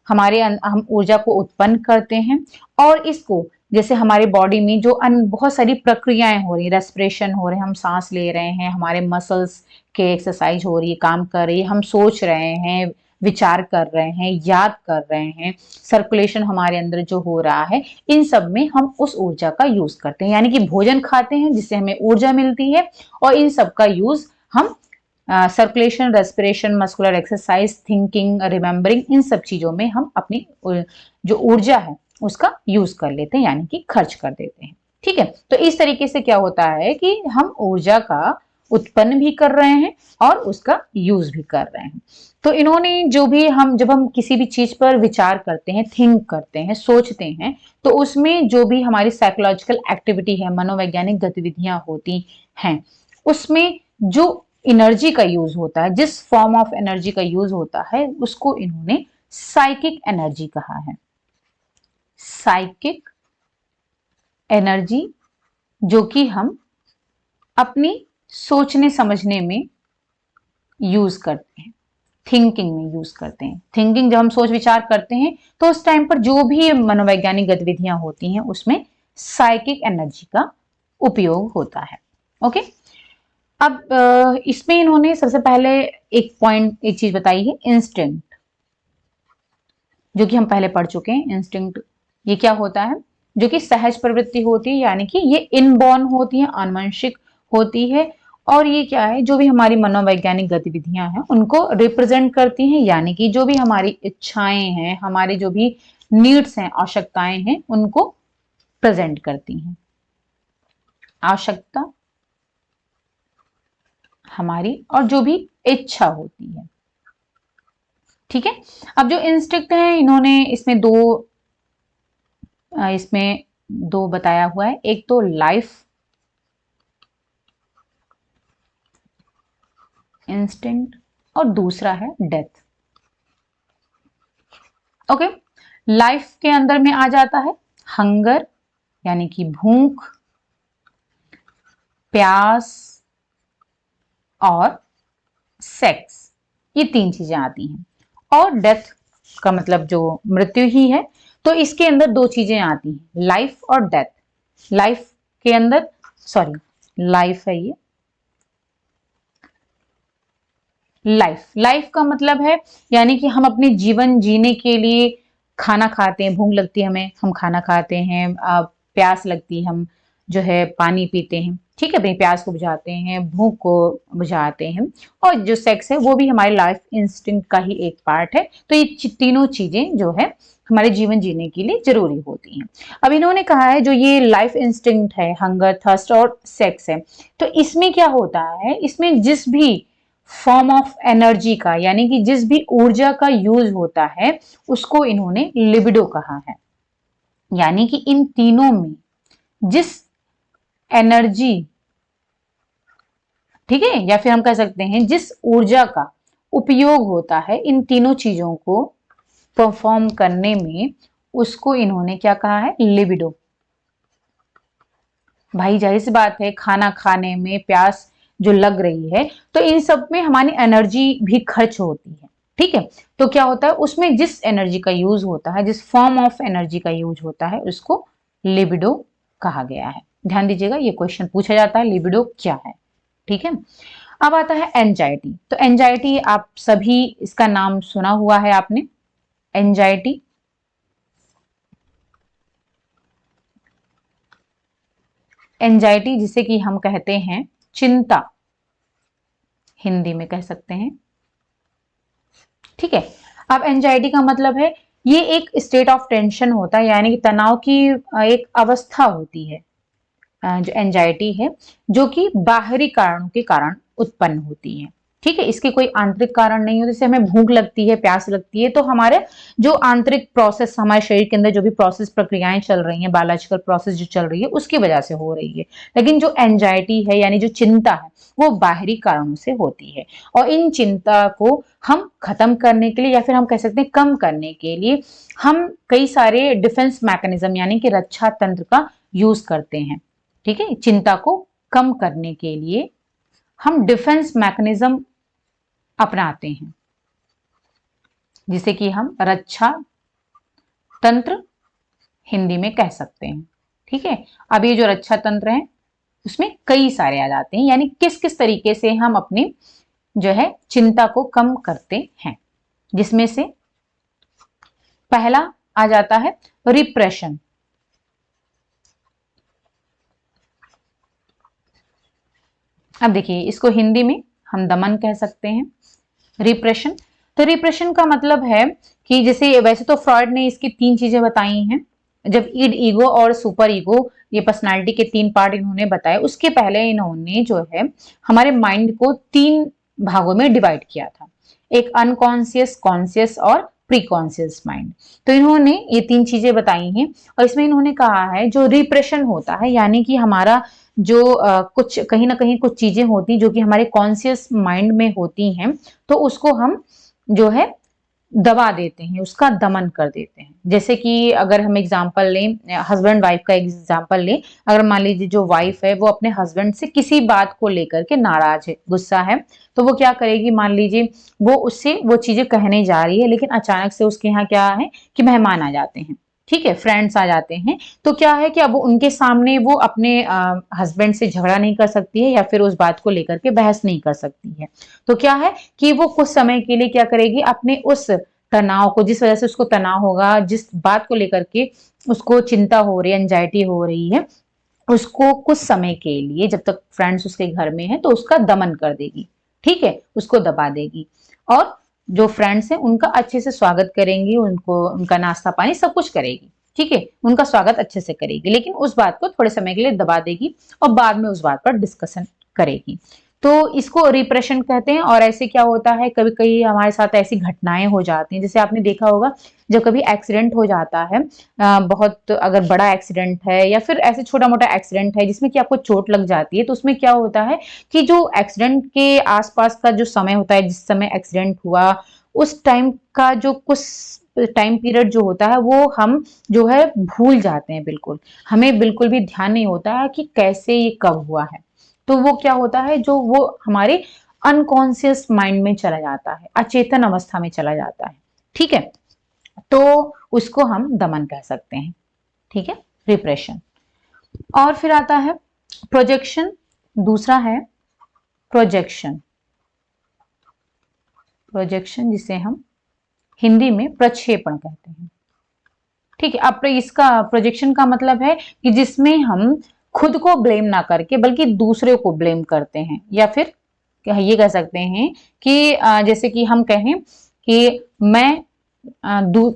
हम ऊर्जा को उत्पन्न करते हैं। और इसको, जैसे हमारे बॉडी में जो बहुत सारी प्रक्रियाएं हो रही, रेस्पिरेशन हो रहे हैं, हम सांस ले रहे हैं, हमारे मसल्स के एक्सरसाइज हो रही है, काम कर रही है, हम सोच रहे हैं, विचार कर रहे हैं, याद कर रहे हैं, सर्कुलेशन हमारे अंदर जो हो रहा है, इन सब में हम उस ऊर्जा का यूज करते हैं। यानी कि भोजन खाते हैं जिससे हमें ऊर्जा मिलती है, और इन सब का यूज हम circulation, respiration, muscular exercise, thinking, remembering, इन सब चीजों में हम अपनी जो ऊर्जा है उसका यूज कर लेते हैं, यानी कि खर्च कर देते हैं। ठीक है, तो इस तरीके से क्या होता है कि हम ऊर्जा का उत्पन्न भी कर रहे हैं और उसका यूज भी कर रहे हैं। तो इन्होंने जो भी जब हम किसी भी चीज पर विचार करते हैं, थिंक करते हैं, सोचते हैं, तो उसमें जो भी हमारी साइकोलॉजिकल एक्टिविटी है, मनोवैज्ञानिक गतिविधियां होती हैं, उसमें जो एनर्जी का यूज होता है, जिस फॉर्म ऑफ एनर्जी का यूज होता है, उसको इन्होंने साइकिक एनर्जी कहा है। साइकिक एनर्जी, जो कि हम अपनी सोचने समझने में यूज करते हैं, थिंकिंग में यूज करते हैं। थिंकिंग जब हम सोच विचार करते हैं, तो उस टाइम पर जो भी मनोवैज्ञानिक गतिविधियां होती हैं उसमें साइकिक एनर्जी का उपयोग होता है। ओके, अब इसमें इन्होंने सबसे पहले एक चीज बताई है, इंस्टिंक्ट, जो कि हम पहले पढ़ चुके हैं। इंस्टिंक्ट ये क्या होता है, जो कि सहज प्रवृत्ति होती है, यानी कि ये इनबॉर्न होती है, आनुवंशिक होती है। और ये क्या है, जो भी हमारी मनोवैज्ञानिक गतिविधियां हैं उनको रिप्रेजेंट करती हैं, यानी कि जो भी हमारी इच्छाएं हैं, हमारी जो भी नीड्स हैं, आवश्यकताएं हैं, उनको प्रेजेंट करती हैं। आवश्यकता हमारी और जो भी इच्छा होती है। ठीक है, अब जो इंस्टिंक्ट है, इन्होंने इसमें दो बताया हुआ है। एक तो लाइफ इंस्टिंक्ट और दूसरा है डेथ। ओके, लाइफ के अंदर में आ जाता है हंगर, यानी कि भूख, प्यास और सेक्स, ये तीन चीजें आती हैं। और डेथ का मतलब जो मृत्यु ही है, तो इसके अंदर दो चीजें आती हैं, लाइफ और डेथ। लाइफ के अंदर, सॉरी, लाइफ है ये, लाइफ का मतलब है यानी कि हम अपने जीवन जीने के लिए खाना खाते हैं, भूख लगती है हमें, हम खाना खाते हैं, प्यास लगती है, हम जो है पानी पीते हैं, ठीक है, अपनी प्यास को बुझाते हैं, भूख को बुझाते हैं। और जो सेक्स है वो भी हमारे लाइफ इंस्टिंक्ट का ही एक पार्ट है। तो ये तीनों चीजें जो है हमारे जीवन जीने के लिए जरूरी होती हैं। अब इन्होंने कहा है जो ये लाइफ इंस्टिंक्ट है, हंगर, थर्स्ट और सेक्स है, तो इसमें क्या होता है, इसमें जिस भी फॉर्म ऑफ एनर्जी का यानी कि जिस भी ऊर्जा का यूज होता है उसको इन्होंने लिबिडो कहा है। यानी कि इन तीनों में जिस एनर्जी, ठीक है, या फिर हम कह सकते हैं जिस ऊर्जा का उपयोग होता है इन तीनों चीजों को परफॉर्म करने में, उसको इन्होंने क्या कहा है, लिबिडो। भाई जाहिर सी बात है, खाना खाने में प्यास जो लग रही है तो इन सब में हमारी एनर्जी भी खर्च होती है, ठीक है। तो क्या होता है, उसमें जिस एनर्जी का यूज होता है, जिस फॉर्म ऑफ एनर्जी का यूज होता है उसको लिबिडो कहा गया है। ध्यान दीजिएगा, ये क्वेश्चन पूछा जाता है लिबिडो क्या है, ठीक है। अब आता है एंजाइटी। तो एंजाइटी आप सभी इसका नाम सुना हुआ है आपने, एंजाइटी। एंजाइटी जिसे कि हम कहते हैं चिंता, हिंदी में कह सकते हैं, ठीक है। अब एंजाइटी का मतलब है ये एक स्टेट ऑफ टेंशन होता है, यानी कि तनाव की एक अवस्था होती है, जो एंजाइटी है, जो कि बाहरी कारणों के कारण उत्पन्न होती है, ठीक है। इसके कोई आंतरिक कारण नहीं होते। जैसे हमें भूख लगती है, प्यास लगती है, तो हमारे जो आंतरिक प्रोसेस, हमारे शरीर के अंदर जो भी प्रोसेस, प्रक्रियाएं चल रही हैं, बायोलॉजिकल प्रोसेस जो चल रही है उसकी वजह से हो रही है। लेकिन जो एंजाइटी है यानी जो चिंता है वो बाहरी कारणों से होती है। और इन चिंता को हम खत्म करने के लिए या फिर हम कह सकते हैं कम करने के लिए हम कई सारे डिफेंस मैकेनिज्म यानी कि रक्षा तंत्र का यूज करते हैं, ठीक है। चिंता को कम करने के लिए हम डिफेंस मैकेनिज्म अपनाते हैं, जिसे कि हम रक्षा तंत्र हिंदी में कह सकते हैं, ठीक है। अब ये जो रक्षा तंत्र है उसमें कई सारे आ जाते हैं, यानी किस किस तरीके से हम अपनी जो है चिंता को कम करते हैं, जिसमें से पहला आ जाता है रिप्रेशन। अब देखिए, इसको हिंदी में हम दमन कह सकते हैं, रिप्रेशन। तो रिप्रेशन का मतलब है कि जैसे वैसे तो फ्रॉइड ने इसकी तीन चीजें बताई हैं, जब ईड, ईगो और सुपर ईगो, ये पर्सनालिटी के तीन पार्ट इन्होंने बताए। उसके पहले इन्होंने जो है हमारे माइंड को तीन भागों में डिवाइड किया था, एक अनकॉन्शियस, कॉन्शियस और प्रीकॉन्शियस माइंड। तो इन्होंने ये तीन चीजें बताई हैं और इसमें इन्होंने कहा है जो रिप्रेशन होता है यानी कि हमारा जो कुछ कहीं ना कहीं कुछ चीजें होती जो कि हमारे कॉन्शियस माइंड में होती हैं, तो उसको हम जो है दबा देते हैं, उसका दमन कर देते हैं। जैसे कि अगर हम एग्जांपल लें, हस्बैंड वाइफ का एग्जांपल लें, अगर मान लीजिए जो वाइफ है वो अपने हस्बैंड से किसी बात को लेकर के नाराज है, गुस्सा है, तो वो क्या करेगी, मान लीजिए वो उससे वो चीजें कहने जा रही है, लेकिन अचानक से उसके यहाँ क्या है कि मेहमान आ जाते हैं, ठीक है, फ्रेंड्स आ जाते हैं। तो क्या है कि अब उनके सामने वो अपने हस्बैंड से झगड़ा नहीं कर सकती है या फिर उस बात को लेकर के बहस नहीं कर सकती है। तो क्या है कि वो कुछ समय के लिए क्या करेगी, अपने उस तनाव को, जिस वजह से उसको तनाव होगा, जिस बात को लेकर के उसको चिंता हो रही है, एंजाइटी हो रही है, उसको कुछ समय के लिए जब तक फ्रेंड्स उसके घर में है तो उसका दमन कर देगी, ठीक है, उसको दबा देगी। और जो फ्रेंड्स हैं उनका अच्छे से स्वागत करेंगी, उनको उनका नाश्ता पानी सब कुछ करेगी, ठीक है, उनका स्वागत अच्छे से करेगी, लेकिन उस बात को थोड़े समय के लिए दबा देगी और बाद में उस बात पर डिस्कशन करेगी। तो इसको रिप्रेशन कहते हैं। और ऐसे क्या होता है, कभी कभी हमारे साथ ऐसी घटनाएं हो जाती हैं, जैसे आपने देखा होगा जब कभी एक्सीडेंट हो जाता है, बहुत अगर बड़ा एक्सीडेंट है या फिर ऐसे छोटा मोटा एक्सीडेंट है जिसमें कि आपको चोट लग जाती है, तो उसमें क्या होता है कि जो एक्सीडेंट के आसपास का जो समय होता है, जिस समय एक्सीडेंट हुआ उस टाइम का जो कुछ टाइम पीरियड जो होता है वो हम जो है भूल जाते हैं, बिल्कुल हमें बिल्कुल भी ध्यान नहीं होता है कि कैसे ये कब हुआ है। तो वो क्या होता है, जो वो हमारे अनकॉन्शियस माइंड में चला जाता है, अचेतन अवस्था में चला जाता है, ठीक है। तो उसको हम दमन कह सकते हैं, ठीक है, रिप्रेशन। और फिर आता है प्रोजेक्शन, दूसरा है प्रोजेक्शन। प्रोजेक्शन जिसे हम हिंदी में प्रक्षेपण कहते हैं, ठीक है। अब इसका प्रोजेक्शन का मतलब है कि जिसमें हम खुद को ब्लेम ना करके बल्कि दूसरे को ब्लेम करते हैं, या फिर ये कह सकते हैं कि जैसे कि हम कहें कि मैं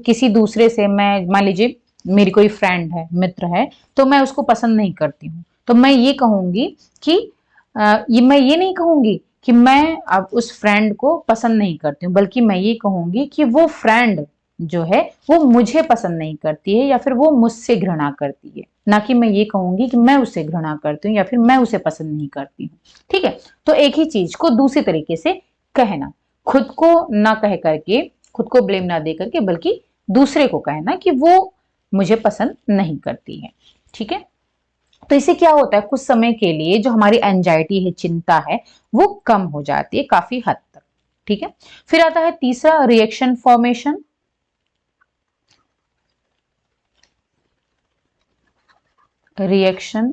किसी दूसरे से, मैं मान लीजिए मेरी कोई फ्रेंड है, मित्र है, तो मैं उसको पसंद नहीं करती हूँ, तो मैं ये कहूंगी कि मैं ये नहीं कहूंगी कि मैं अब उस फ्रेंड को पसंद नहीं करती हूँ, बल्कि मैं ये कहूंगी कि वो फ्रेंड जो है वो मुझे पसंद नहीं करती है या फिर वो मुझसे घृणा करती है, ना कि मैं ये कहूंगी कि मैं उसे घृणा करती हूँ या फिर मैं उसे पसंद नहीं करती हूँ, ठीक है। तो एक ही चीज को दूसरी तरीके से कहना, खुद को ना कह करके, खुद को ब्लेम ना दे करके, बल्कि दूसरे को कहना कि वो मुझे पसंद नहीं करती है, ठीक है। तो इससे क्या होता है, कुछ समय के लिए जो हमारी एंजाइटी है, चिंता है, वो कम हो जाती है काफी हद तक, ठीक है। फिर आता है तीसरा, रिएक्शन फॉर्मेशन। रिएक्शन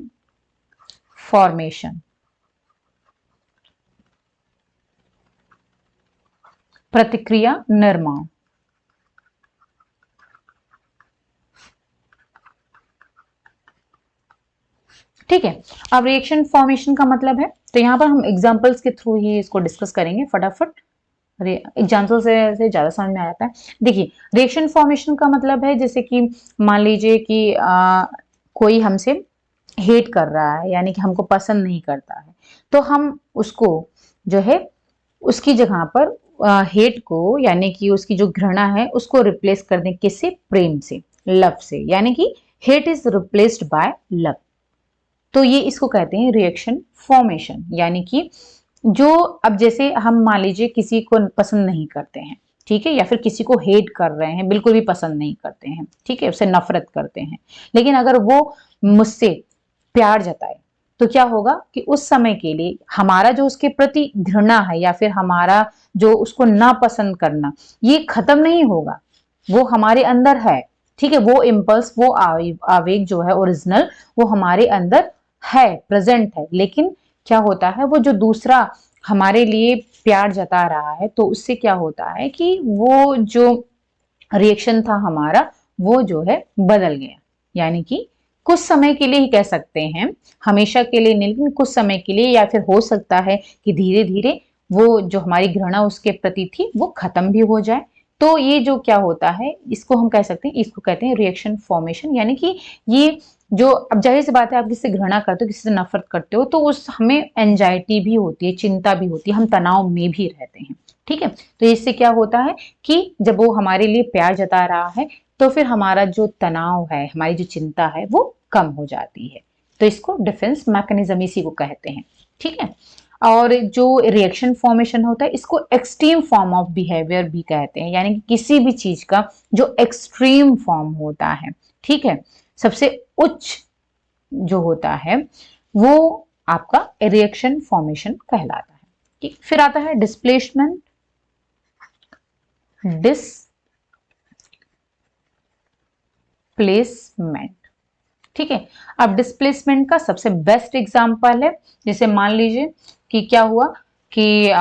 फॉर्मेशन, प्रतिक्रिया निर्माण, ठीक है। अब रिएक्शन फॉर्मेशन का मतलब है, तो यहां पर हम एग्जांपल्स के थ्रू ही इसको डिस्कस करेंगे फटाफट, एग्जाम्पल से ज्यादा समझ में आ जाता है। देखिए, रिएक्शन फॉर्मेशन का मतलब है जैसे कि मान लीजिए कि कोई हमसे हेट कर रहा है, यानी कि हमको पसंद नहीं करता है, तो हम उसको जो है उसकी जगह पर हेट को, यानी कि उसकी जो घृणा है उसको रिप्लेस कर दें, किससे, प्रेम से, लव से, यानी कि hate is replaced by love. तो ये इसको कहते हैं रिएक्शन फॉर्मेशन, यानी कि जो, अब जैसे हम मान लीजिए किसी को पसंद नहीं करते हैं, ठीक है, या फिर किसी को हेट कर रहे हैं, बिल्कुल भी पसंद नहीं करते हैं, ठीक है, उससे नफरत करते हैं, लेकिन अगर वो मुझसे प्यार जताए तो क्या होगा कि उस समय के लिए हमारा जो उसके प्रति घृणा है या फिर हमारा जो उसको नापसंद करना, ये खत्म नहीं होगा, वो हमारे अंदर है, ठीक है, वो इम्पल्स, वो आवेग जो है ओरिजिनल, वो हमारे अंदर है, प्रेजेंट है, लेकिन क्या होता है, वो जो दूसरा हमारे लिए प्यार जता रहा है, तो उससे क्या होता है कि वो जो रिएक्शन था हमारा, वो जो है बदल गया, यानी कि कुछ समय के लिए ही कह सकते हैं, हमेशा के लिए नहीं, लेकिन कुछ समय के लिए, या फिर हो सकता है कि धीरे धीरे वो जो हमारी घृणा उसके प्रति थी वो खत्म भी हो जाए। तो ये जो क्या होता है, इसको हम कह सकते हैं, इसको कहते हैं रिएक्शन फॉर्मेशन, यानी कि ये जो, अब जाहिर सी बात है, आप किसी से घृणा करते हो, किसी से नफरत करते हो, तो उस हमें एंजाइटी भी होती है, चिंता भी होती है, हम तनाव में भी रहते हैं, ठीक है। तो इससे क्या होता है कि जब वो हमारे लिए प्यार जता रहा है, तो फिर हमारा जो तनाव है, हमारी जो चिंता है, वो कम हो जाती है। तो इसको डिफेंस मैकेनिज्म इसी को कहते हैं, ठीक है। और जो रिएक्शन फॉर्मेशन होता है, इसको एक्सट्रीम फॉर्म ऑफ बिहेवियर भी कहते हैं, यानी कि किसी भी चीज का जो एक्सट्रीम फॉर्म होता है, ठीक है, सबसे उच्च जो होता है, वो आपका रिएक्शन फॉर्मेशन कहलाता है, ठीक। फिर आता है डिस्प्लेसमेंट। डिस्प्लेसमेंट, ठीक है। अब डिस्प्लेसमेंट का सबसे बेस्ट एग्जांपल है, जैसे मान लीजिए कि क्या हुआ कि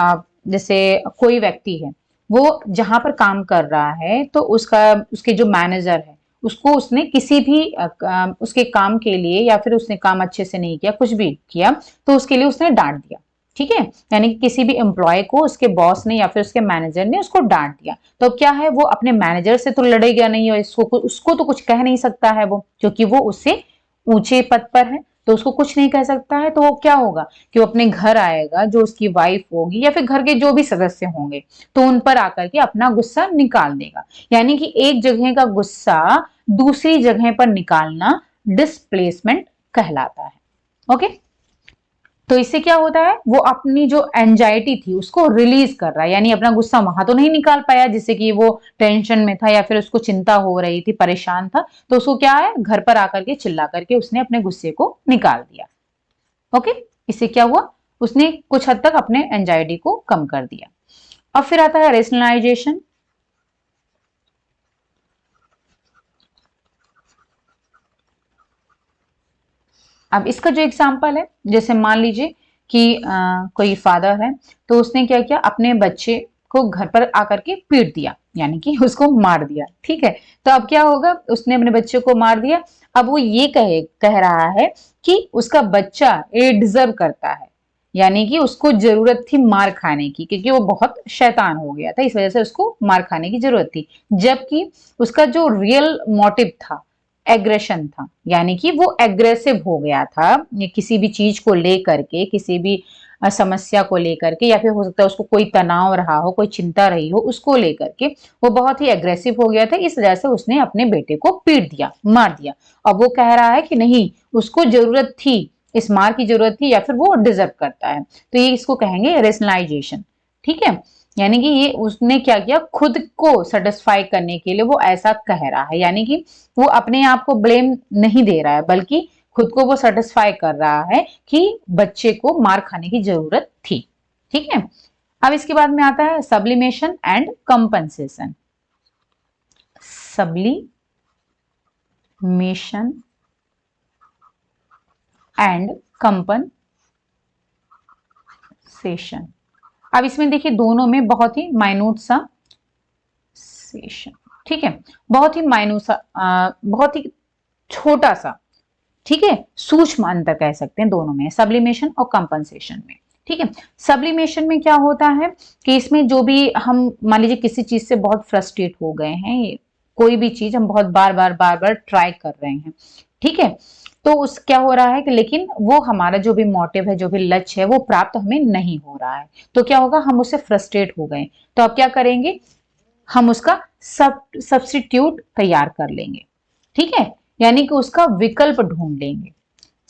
जैसे कोई व्यक्ति है, वो जहां पर काम कर रहा है, तो उसके जो मैनेजर है, उसको उसने किसी भी उसके काम के लिए, या फिर उसने काम अच्छे से नहीं किया, कुछ भी किया, तो उसके लिए उसने डांट दिया, ठीक है, यानी कि किसी भी एम्प्लॉय को उसके बॉस ने या फिर उसके मैनेजर ने उसको डांट दिया, तो क्या है, वो अपने मैनेजर से तो लड़ेगा नहीं, और उसको तो कुछ कह नहीं सकता है वो, क्योंकि वो उससे ऊंचे पद पर है, तो उसको कुछ नहीं कह सकता है। तो वो क्या होगा कि वो अपने घर आएगा, जो उसकी वाइफ होगी या फिर घर के जो भी सदस्य होंगे, तो उन पर आकर के अपना गुस्सा निकाल देगा, यानी कि एक जगह का गुस्सा दूसरी जगह पर निकालना डिस्प्लेसमेंट कहलाता है, ओके। तो इससे क्या होता है, वो अपनी जो एंजाइटी थी उसको रिलीज कर रहा है, यानी अपना गुस्सा वहां तो नहीं निकाल पाया जिससे कि वो टेंशन में था या फिर उसको चिंता हो रही थी, परेशान था, तो उसको क्या है, घर पर आकर के चिल्ला करके उसने अपने गुस्से को निकाल दिया, ओके। इससे क्या हुआ, उसने कुछ हद तक अपने एंजाइटी को कम कर दिया। अब फिर आता है रेशनलाइजेशन। अब इसका जो एग्जाम्पल है, जैसे मान लीजिए कि कोई फादर है, तो उसने क्या किया, अपने बच्चे को घर पर आकर के पीट दिया, यानी कि उसको मार दिया। ठीक है, तो अब क्या होगा, उसने अपने बच्चे को मार दिया। अब वो ये कह रहा है कि उसका बच्चा ये डिजर्व करता है, यानी कि उसको जरूरत थी मार खाने की, क्योंकि वो बहुत शैतान हो गया था, इस वजह से उसको मार खाने की जरूरत थी। जबकि उसका जो रियल मोटिव था, एग्रेशन था, यानी कि वो एग्रेसिव हो गया था किसी भी चीज को लेकर के, किसी भी समस्या को लेकर के, या फिर हो सकता है उसको कोई तनाव रहा हो, कोई चिंता रही हो, उसको लेकर के वो बहुत ही एग्रेसिव हो गया था। इस वजह से उसने अपने बेटे को पीट दिया, मार दिया। अब वो कह रहा है कि नहीं, उसको जरूरत थी, इस मार की जरूरत थी, या फिर वो डिजर्व करता है। तो ये इसको कहेंगे रेशनलाइजेशन। ठीक है, यानी कि ये उसने क्या किया, खुद को सेटिस्फाई करने के लिए वो ऐसा कह रहा है, यानी कि वो अपने आप को ब्लेम नहीं दे रहा है, बल्कि खुद को वो सेटिस्फाई कर रहा है कि बच्चे को मार खाने की जरूरत थी। ठीक है, अब इसके बाद में आता है sublimation and compensation. Sublimation and compensation. अब इसमें देखिए दोनों में बहुत ही माइन्यूट सा सेशन, ठीक है, बहुत ही माइन्यूट सा, बहुत ही छोटा सा, ठीक है, सूक्ष्म अंतर कह सकते हैं दोनों में, सब्लिमेशन और कंपनसेशन में। ठीक है, सब्लिमेशन में क्या होता है कि इसमें जो भी हम मान लीजिए किसी चीज से बहुत फ्रस्ट्रेट हो गए हैं, कोई भी चीज हम बहुत बार बार ट्राई कर रहे हैं, ठीक है, तो उस क्या हो रहा है कि लेकिन वो हमारा जो भी मोटिव है, जो भी लक्ष्य है, वो प्राप्त हमें नहीं हो रहा है, तो क्या होगा, हम उससे फ्रस्ट्रेट हो गए, तो अब क्या करेंगे, हम उसका सब्स्टिट्यूट तैयार कर लेंगे। ठीक है, यानी कि उसका विकल्प ढूंढ लेंगे।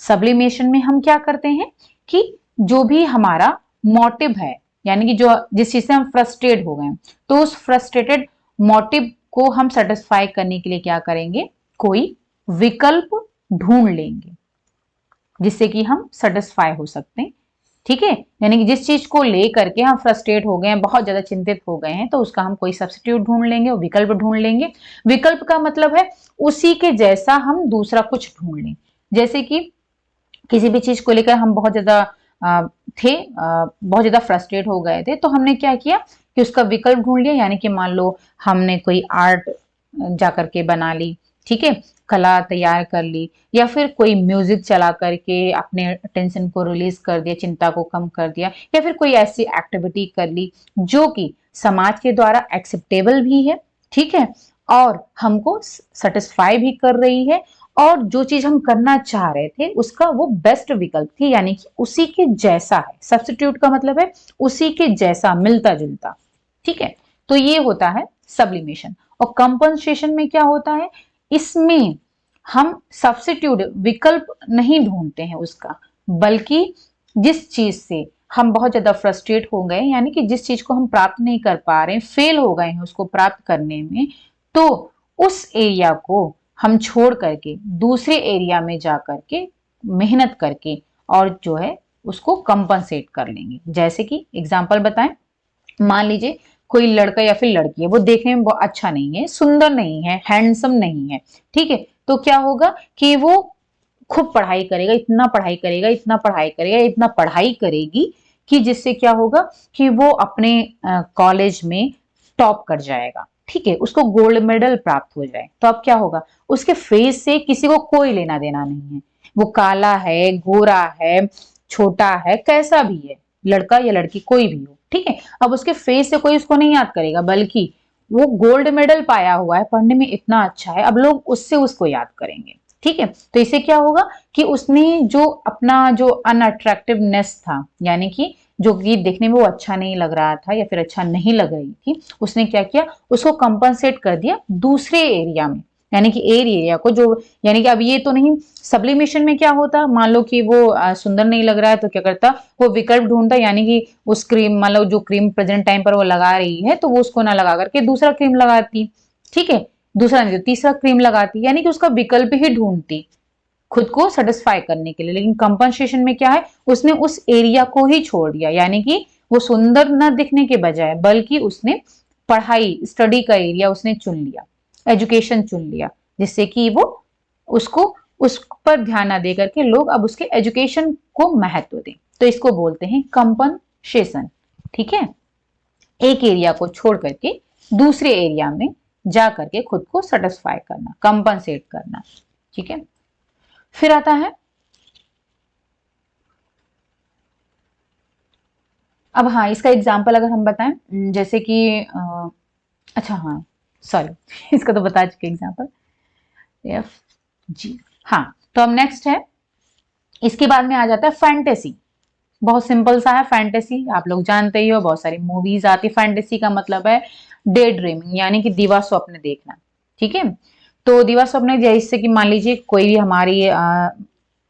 सब्लिमेशन में हम क्या करते हैं कि जो भी हमारा मोटिव है, यानी कि जो जिस चीज से हम फ्रस्ट्रेट हो गए, तो उस फ्रस्ट्रेटेड मोटिव को हम सेटिस्फाई करने के लिए क्या करेंगे, कोई विकल्प ढूंढ लेंगे जिससे कि हम सेटिस्फाई हो सकते हैं। ठीक है, यानी कि जिस चीज को लेकर के हम फ्रस्ट्रेट हो गए हैं, बहुत ज्यादा चिंतित हो गए हैं, तो उसका हम कोई सब्स्टिट्यूट ढूंढ लेंगे, विकल्प ढूंढ लेंगे। विकल्प का मतलब है उसी के जैसा हम दूसरा कुछ ढूंढ लें। जैसे कि किसी भी चीज को लेकर हम बहुत ज्यादा बहुत ज्यादा फ्रस्ट्रेट हो गए थे, तो हमने क्या किया कि उसका विकल्प ढूंढ लिया, यानी कि मान लो हमने कोई आर्ट जाकर के बना ली, ठीक है, कला तैयार कर ली, या फिर कोई म्यूजिक चला करके अपने टेंशन को रिलीज कर दिया, चिंता को कम कर दिया, या फिर कोई ऐसी एक्टिविटी कर ली जो कि समाज के द्वारा एक्सेप्टेबल भी है, ठीक है, और हमको सेटिस्फाई भी कर रही है, और जो चीज हम करना चाह रहे थे उसका वो बेस्ट विकल्प थी, यानी कि उसी के जैसा है। सब्स्टिट्यूट का मतलब है उसी के जैसा, मिलता जुलता। ठीक है, तो ये होता है सब्लिमेशन। और कंपनसेशन में क्या होता है, इसमें हम सब्स्टिट्यूट विकल्प नहीं ढूंढते हैं उसका, बल्कि जिस चीज से हम बहुत ज्यादा फ्रस्ट्रेट हो गए, यानी कि जिस चीज को हम प्राप्त नहीं कर पा रहे हैं, फेल हो गए हैं उसको प्राप्त करने में, तो उस एरिया को हम छोड़ करके दूसरे एरिया में जा करके मेहनत करके और जो है उसको कंपनसेट कर लेंगे। जैसे कि एग्जांपल बताएं, मान लीजिए कोई लड़का या फिर लड़की है, वो देखने में बहुत अच्छा नहीं है, सुंदर नहीं है, हैंडसम नहीं है, ठीक है, तो क्या होगा कि वो खूब पढ़ाई करेगा, इतना पढ़ाई करेगा, इतना पढ़ाई करेगा, इतना पढ़ाई करेगी कि जिससे क्या होगा कि वो अपने कॉलेज में टॉप कर जाएगा, ठीक है, उसको गोल्ड मेडल प्राप्त हो जाए। तो अब क्या होगा, उसके फेस से किसी को कोई लेना देना नहीं है, वो काला है, गोरा है, छोटा है, कैसा भी है, लड़का या लड़की कोई भी हो, ठीक है, अब उसके फेस से कोई उसको नहीं याद करेगा, बल्कि वो गोल्ड मेडल पाया हुआ है, पढ़ने में इतना अच्छा है, अब लोग उससे उसको याद करेंगे। ठीक है, तो इससे क्या होगा कि उसने जो अपना जो अनअट्रैक्टिवनेस था, यानी कि जो कि देखने में वो अच्छा नहीं लग रहा था या फिर अच्छा नहीं लग रही थी, उसने क्या किया, उसको कंपनसेट कर दिया दूसरे एरिया में, यानी कि एरिया को जो, यानी कि अब ये तो नहीं, सब्लिमेशन में क्या होता, मान लो कि वो सुंदर नहीं लग रहा है, तो क्या करता, वो विकल्प ढूंढता, यानी कि उस क्रीम, मान लो जो क्रीम प्रेजेंट टाइम पर वो लगा रही है, तो वो उसको ना लगा करके दूसरा क्रीम लगाती, ठीक है, दूसरा नहीं तो तीसरा क्रीम लगाती, यानी कि उसका विकल्प ही ढूंढती खुद को सेटिस्फाई करने के लिए। लेकिन कंपनसेशन में क्या है, उसने उस एरिया को ही छोड़ दिया, यानी कि वो सुंदर न दिखने के बजाय बल्कि उसने पढ़ाई, स्टडी का एरिया उसने चुन लिया, एजुकेशन चुन लिया, जिससे कि वो उसको उस पर ध्यान ना दे करके लोग अब उसके एजुकेशन को महत्व दें, तो इसको बोलते हैं कंपनसेशन। ठीक है, एक एरिया को छोड़ करके दूसरे एरिया में जा करके खुद को सेटिस्फाई करना, कंपनसेट करना। ठीक है, फिर आता है, अब हाँ इसका एग्जाम्पल अगर हम बताएं, जैसे कि अच्छा हाँ सॉरी इसका तो बता चुके एग्जाम्पल, एफ जी। हाँ, तो अब नेक्स्ट है, इसके बाद में आ जाता है फैंटेसी। बहुत सिंपल सा है फैंटेसी, आप लोग जानते ही हो, बहुत सारी मूवीज आती है। फैंटेसी का मतलब है डे ड्रीमिंग, यानी कि दिवा स्वप्न देखना। ठीक है, तो दिवा स्वप्न जैसे कि मान लीजिए कोई भी हमारी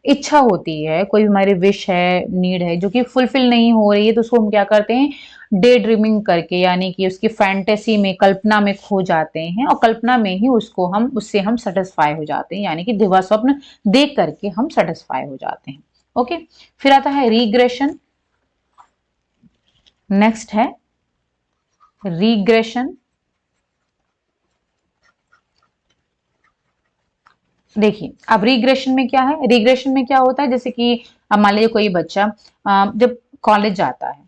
इच्छा होती है, कोई भी हमारी विश है, नीड है जो कि फुलफिल नहीं हो रही है, तो उसको हम क्या करते हैं, डे ड्रीमिंग करके, यानी कि उसकी फैंटेसी में, कल्पना में खो जाते हैं, और कल्पना में ही उससे हम सेटिस्फाई हो जाते हैं, यानी कि दिवा स्वप्न देख करके हम सेटिस्फाई हो जाते हैं। ओके, फिर आता है रीग्रेशन। नेक्स्ट है रीग्रेशन। देखिए अब रिग्रेशन में क्या है, रिग्रेशन में क्या होता है, जैसे कि अब मान लीजिए कोई बच्चा जब कॉलेज जाता है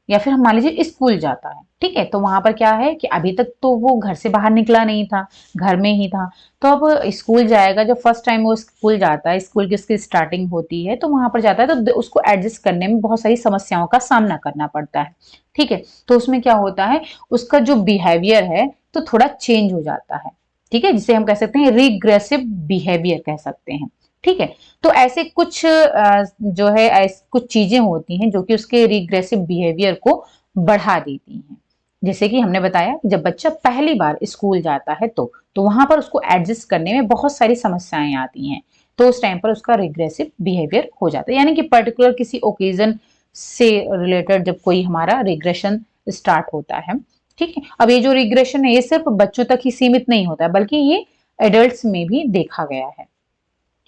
या फिर हम मान लीजिए स्कूल जाता है, ठीक है, तो वहां पर क्या है कि अभी तक तो वो घर से बाहर निकला नहीं था, घर में ही था। तो अब स्कूल जाएगा, जब फर्स्ट टाइम वो स्कूल जाता है, स्कूल की उसकी स्टार्टिंग होती है, तो वहां पर जाता है तो उसको एडजस्ट करने में बहुत सारी समस्याओं का सामना करना पड़ता है। ठीक है, तो उसमें क्या होता है, उसका जो बिहेवियर है तो थोड़ा चेंज हो जाता है। ठीक है, जिसे हम कह सकते हैं रिग्रेसिव बिहेवियर कह सकते हैं। ठीक है, तो ऐसे कुछ जो है कुछ चीजें होती हैं जो कि उसके रिग्रेसिव बिहेवियर को बढ़ा देती हैं। जैसे कि हमने बताया कि जब बच्चा पहली बार स्कूल जाता है तो वहां पर उसको एडजस्ट करने में बहुत सारी समस्याएं आती हैं, तो उस टाइम पर उसका रिग्रेसिव बिहेवियर हो जाता है, यानी कि पर्टिकुलर किसी ओकेजन से रिलेटेड जब कोई हमारा रिग्रेशन स्टार्ट होता है। ठीक है, अब ये जो रिग्रेशन है ये सिर्फ बच्चों तक ही सीमित नहीं होता है, बल्कि ये एडल्ट्स में भी देखा गया है।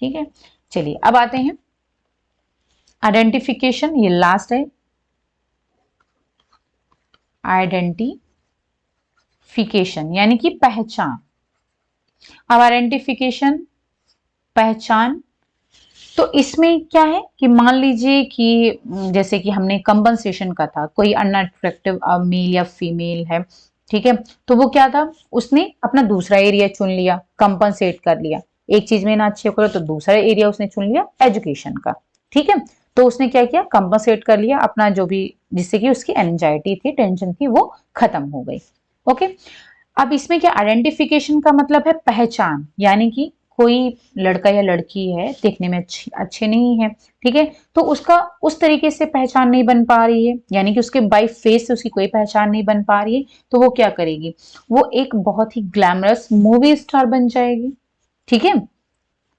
ठीक है, चलिए अब आते हैं आइडेंटिफिकेशन, ये लास्ट है, आइडेंटिफिकेशन यानी कि पहचान। अब आइडेंटिफिकेशन, पहचान, तो इसमें क्या है कि मान लीजिए कि जैसे कि हमने कंपनसेशन का था, कोई अनअट्रैक्टिव मेल या फीमेल है, ठीक है, तो वो क्या था, उसने अपना दूसरा एरिया चुन लिया, कंपनसेट कर लिया, एक चीज में ना अच्छे करो तो दूसरा एरिया उसने चुन लिया एजुकेशन का। ठीक है, तो उसने क्या किया, कंपनसेट कर लिया अपना जो भी, जिससे कि उसकी एंजाइटी थी, टेंशन थी, वो खत्म हो गई। ओके, अब इसमें क्या, आइडेंटिफिकेशन का मतलब है पहचान, यानी कि कोई लड़का या लड़की है, देखने में अच्छे नहीं है, ठीक है, तो उसका उस तरीके से पहचान नहीं बन पा रही है, यानी कि उसके बाई फेस से उसकी कोई पहचान नहीं बन पा रही है, तो वो क्या करेगी, वो एक बहुत ही ग्लैमरस मूवी स्टार बन जाएगी। ठीक है,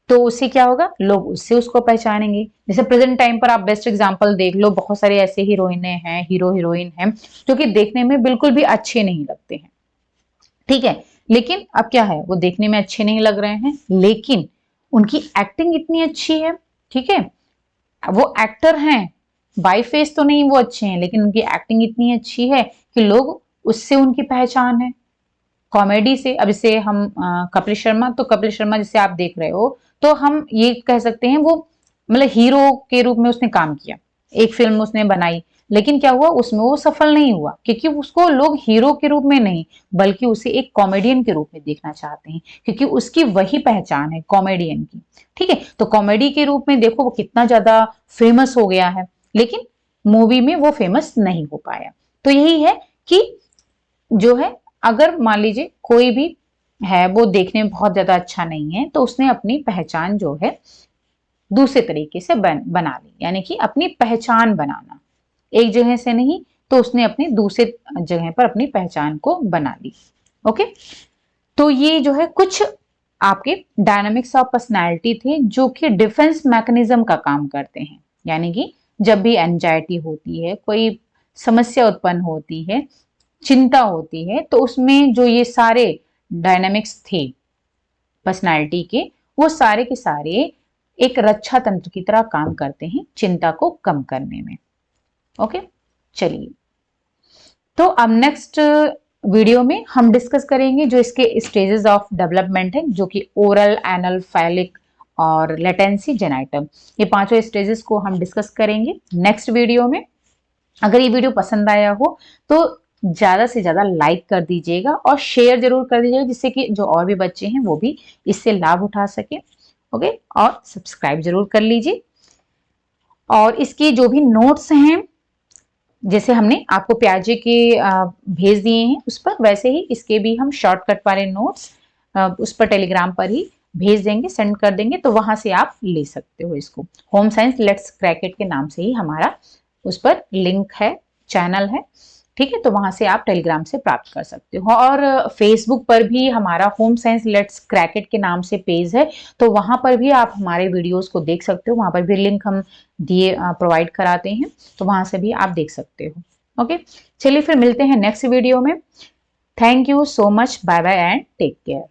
तो उससे क्या होगा, लोग उससे उसको पहचानेंगे। जैसे प्रेजेंट टाइम पर आप बेस्ट एग्जांपल देख लो, बहुत सारे ऐसे हीरोइने हैं, हीरो हीरोइन हैं जो कि देखने में बिल्कुल भी अच्छे नहीं लगते हैं। ठीक है, लेकिन अब क्या है, वो देखने में अच्छे नहीं लग रहे हैं, लेकिन उनकी एक्टिंग इतनी अच्छी है। ठीक है, वो एक्टर हैं, बाई फेस तो नहीं वो अच्छे हैं, लेकिन उनकी एक्टिंग इतनी अच्छी है कि लोग उससे उनकी पहचान है, कॉमेडी से। अब इसे हम कपिल शर्मा, तो कपिल शर्मा जिसे आप देख रहे हो, तो हम ये कह सकते हैं वो मतलब हीरो के रूप में उसने काम किया, एक फिल्म उसने बनाई, लेकिन क्या हुआ, उसमें वो सफल नहीं हुआ, क्योंकि उसको लोग हीरो के रूप में नहीं, बल्कि उसे एक कॉमेडियन के रूप में देखना चाहते हैं, क्योंकि उसकी वही पहचान है कॉमेडियन की। ठीक है, तो कॉमेडी के रूप में देखो वो कितना ज्यादा फेमस हो गया है, लेकिन मूवी में वो फेमस नहीं हो पाया। तो यही है कि जो है, अगर मान लीजिए कोई भी है वो देखने में बहुत ज्यादा अच्छा नहीं है, तो उसने अपनी पहचान जो है दूसरे तरीके से बना ली, यानी कि अपनी पहचान बनाना, एक जगह से नहीं, तो उसने अपनी दूसरे जगह पर अपनी पहचान को बना ली। ओके, तो ये जो है कुछ आपके डायनामिक्स ऑफ पर्सनालिटी थे जो कि डिफेंस मैकेनिज्म का काम करते हैं, यानी कि जब भी एंजाइटी होती है, कोई समस्या उत्पन्न होती है, चिंता होती है, तो उसमें जो ये सारे डायनामिक्स थे पर्सनालिटी के, वो सारे के सारे एक रक्षा तंत्र की तरह काम करते हैं चिंता को कम करने में। ओके, चलिए, तो अब नेक्स्ट वीडियो में हम डिस्कस करेंगे जो इसके स्टेजेस ऑफ डेवलपमेंट है, जो कि ओरल, एनल, फैलिक और लेटेंसी जेनाइटम, ये पांचों स्टेजेस को हम डिस्कस करेंगे नेक्स्ट वीडियो में। अगर ये वीडियो पसंद आया हो तो ज्यादा से ज्यादा लाइक कर दीजिएगा और शेयर जरूर कर दीजिएगा, जिससे कि जो और भी बच्चे हैं वो भी इससे लाभ उठा सके। ओके, और सब्सक्राइब जरूर कर लीजिए। और इसकी जो भी नोट्स हैं, जैसे हमने आपको प्याजे के भेज दिए हैं उस पर, वैसे ही इसके भी हम शॉर्टकट वाले नोट्स उस पर टेलीग्राम पर ही भेज देंगे, सेंड कर देंगे, तो वहां से आप ले सकते हो इसको। Home science let's crack it के नाम से ही हमारा उस पर लिंक है, चैनल है, ठीक है। तो वहां से आप टेलीग्राम से प्राप्त कर सकते हो। और फेसबुक पर भी हमारा home science let's crack it के नाम से पेज है, तो वहां पर भी आप हमारे वीडियोस को देख सकते हो। वहां पर भी लिंक हम दिए प्रोवाइड कराते हैं, तो वहां से भी आप देख सकते हो। ओके, चलिए फिर मिलते हैं नेक्स्ट वीडियो में। Thank you so much, bye bye and take care.